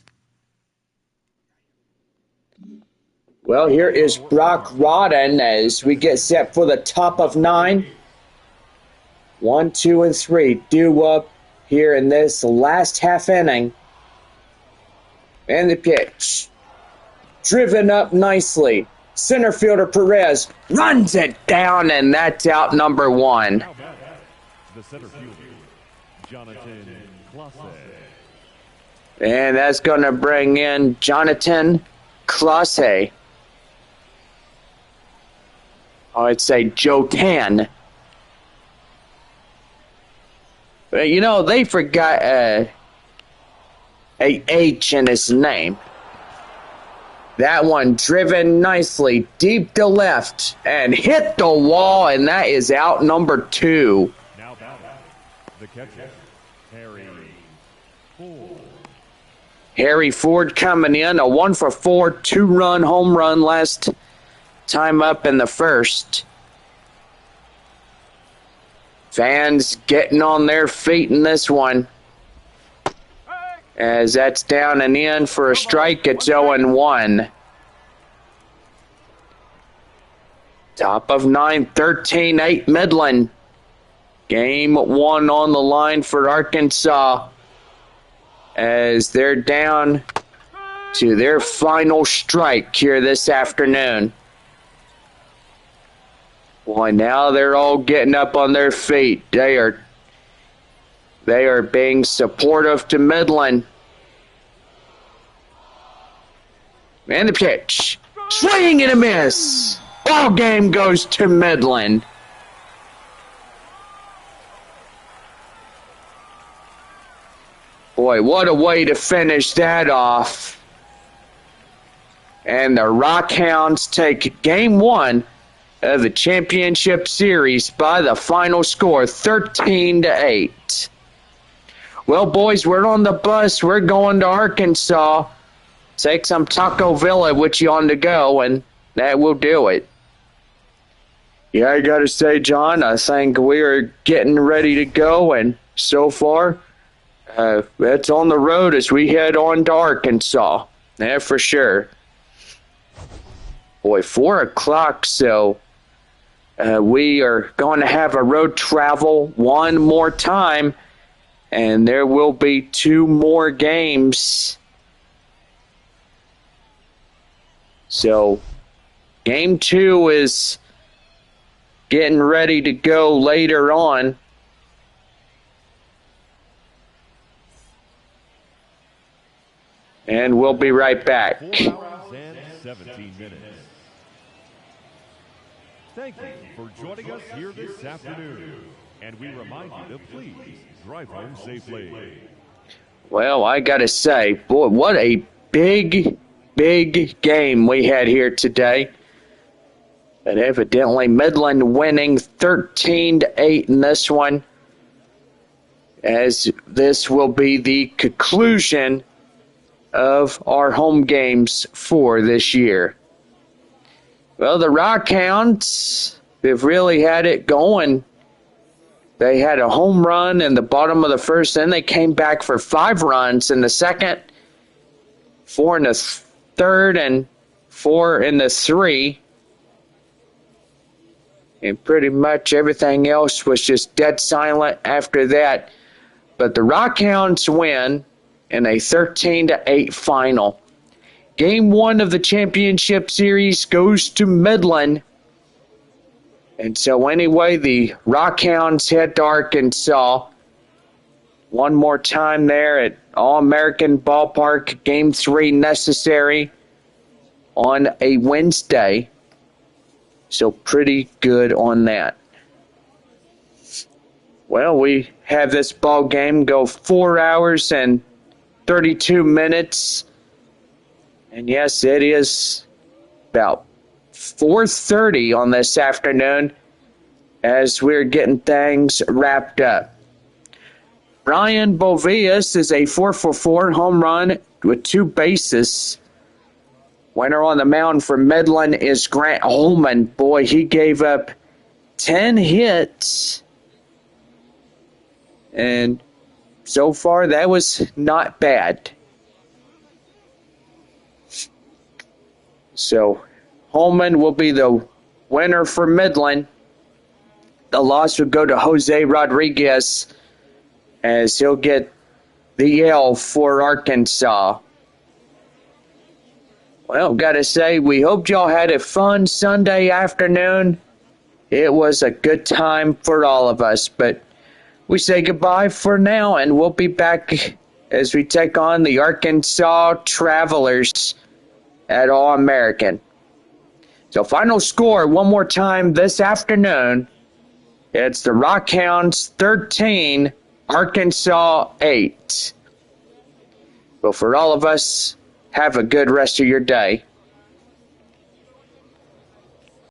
Well, here is Brock Rodden as we get set for the top of 9. 1, 2, and 3 due up here in this last half inning. And the pitch. Driven up nicely. Center fielder Perez runs it down, and that's out number 1. The center fielder, Jonathan Clase. And that's going to bring in Jonathan Clase. I'd say Jotan. But you know, they forgot a H in his name. That one driven nicely deep to left and hit the wall, and that is out number 2. Now batting, the catcher, Harry Ford. Harry Ford coming in, a 1-for-4, 2-run home run last time up in the first. Fans getting on their feet in this one. As that's down and in for a strike, it's 0-1. Top of 9, 13-8 Midland. Game 1 on the line for Arkansas as they're down to their final strike here this afternoon. Boy, now they're all getting up on their feet. They are being supportive to Midland. And the pitch. Swing and a miss. Ball game goes to Midland. Boy, what a way to finish that off. And the Rockhounds take game 1 of the championship series by the final score, 13-8. Well, boys, we're on the bus. We're going to Arkansas. Take some Taco Villa with you on the go, and that will do it. Yeah, I got to say, John, I think we are getting ready to go, and so far, it's on the road as we head on to Arkansas. Yeah, for sure. Boy, 4 o'clock, so we are going to have a road travel one more time, and there will be 2 more games. So, game 2 is getting ready to go later on. And we'll be right back. 4 hours and 17 minutes. Thank you for joining us here this afternoon. And we remind you to please drive home safely. Well, I got to say, boy, what a big game we had here today. But evidently Midland winning 13-8 in this one, as this will be the conclusion of our home games for this year. Well, the Rockhounds have really had it going. They had a home run in the bottom of the first, then they came back for 5 runs in the second, 4 in the third, and 4 in the 3. And pretty much everything else was just dead silent after that. But the Rockhounds win in a 13-8 final. Game 1 of the championship series goes to Midland. And so anyway, the Rockhounds head to Arkansas. One more time there at All-American Ballpark. Game 3 necessary on a Wednesday. So pretty good on that. Well, we have this ball game go 4 hours and 32 minutes. And yes, it is about 4:30 on this afternoon as we're getting things wrapped up. Brian Bovias is a 4-for-4 home run with 2 bases. Winner on the mound for Midland is Grant Holman. Boy, he gave up 10 hits. And so far, that was not bad. So, Holman will be the winner for Midland. The loss would go to Jose Rodriguez as he'll get the L for Arkansas. Well, gotta say, we hope y'all had a fun Sunday afternoon. It was a good time for all of us, but we say goodbye for now, and we'll be back as we take on the Arkansas Travelers at All-American. So final score one more time this afternoon. It's the Rockhounds 13, Arkansas 8. Well, for all of us, have a good rest of your day.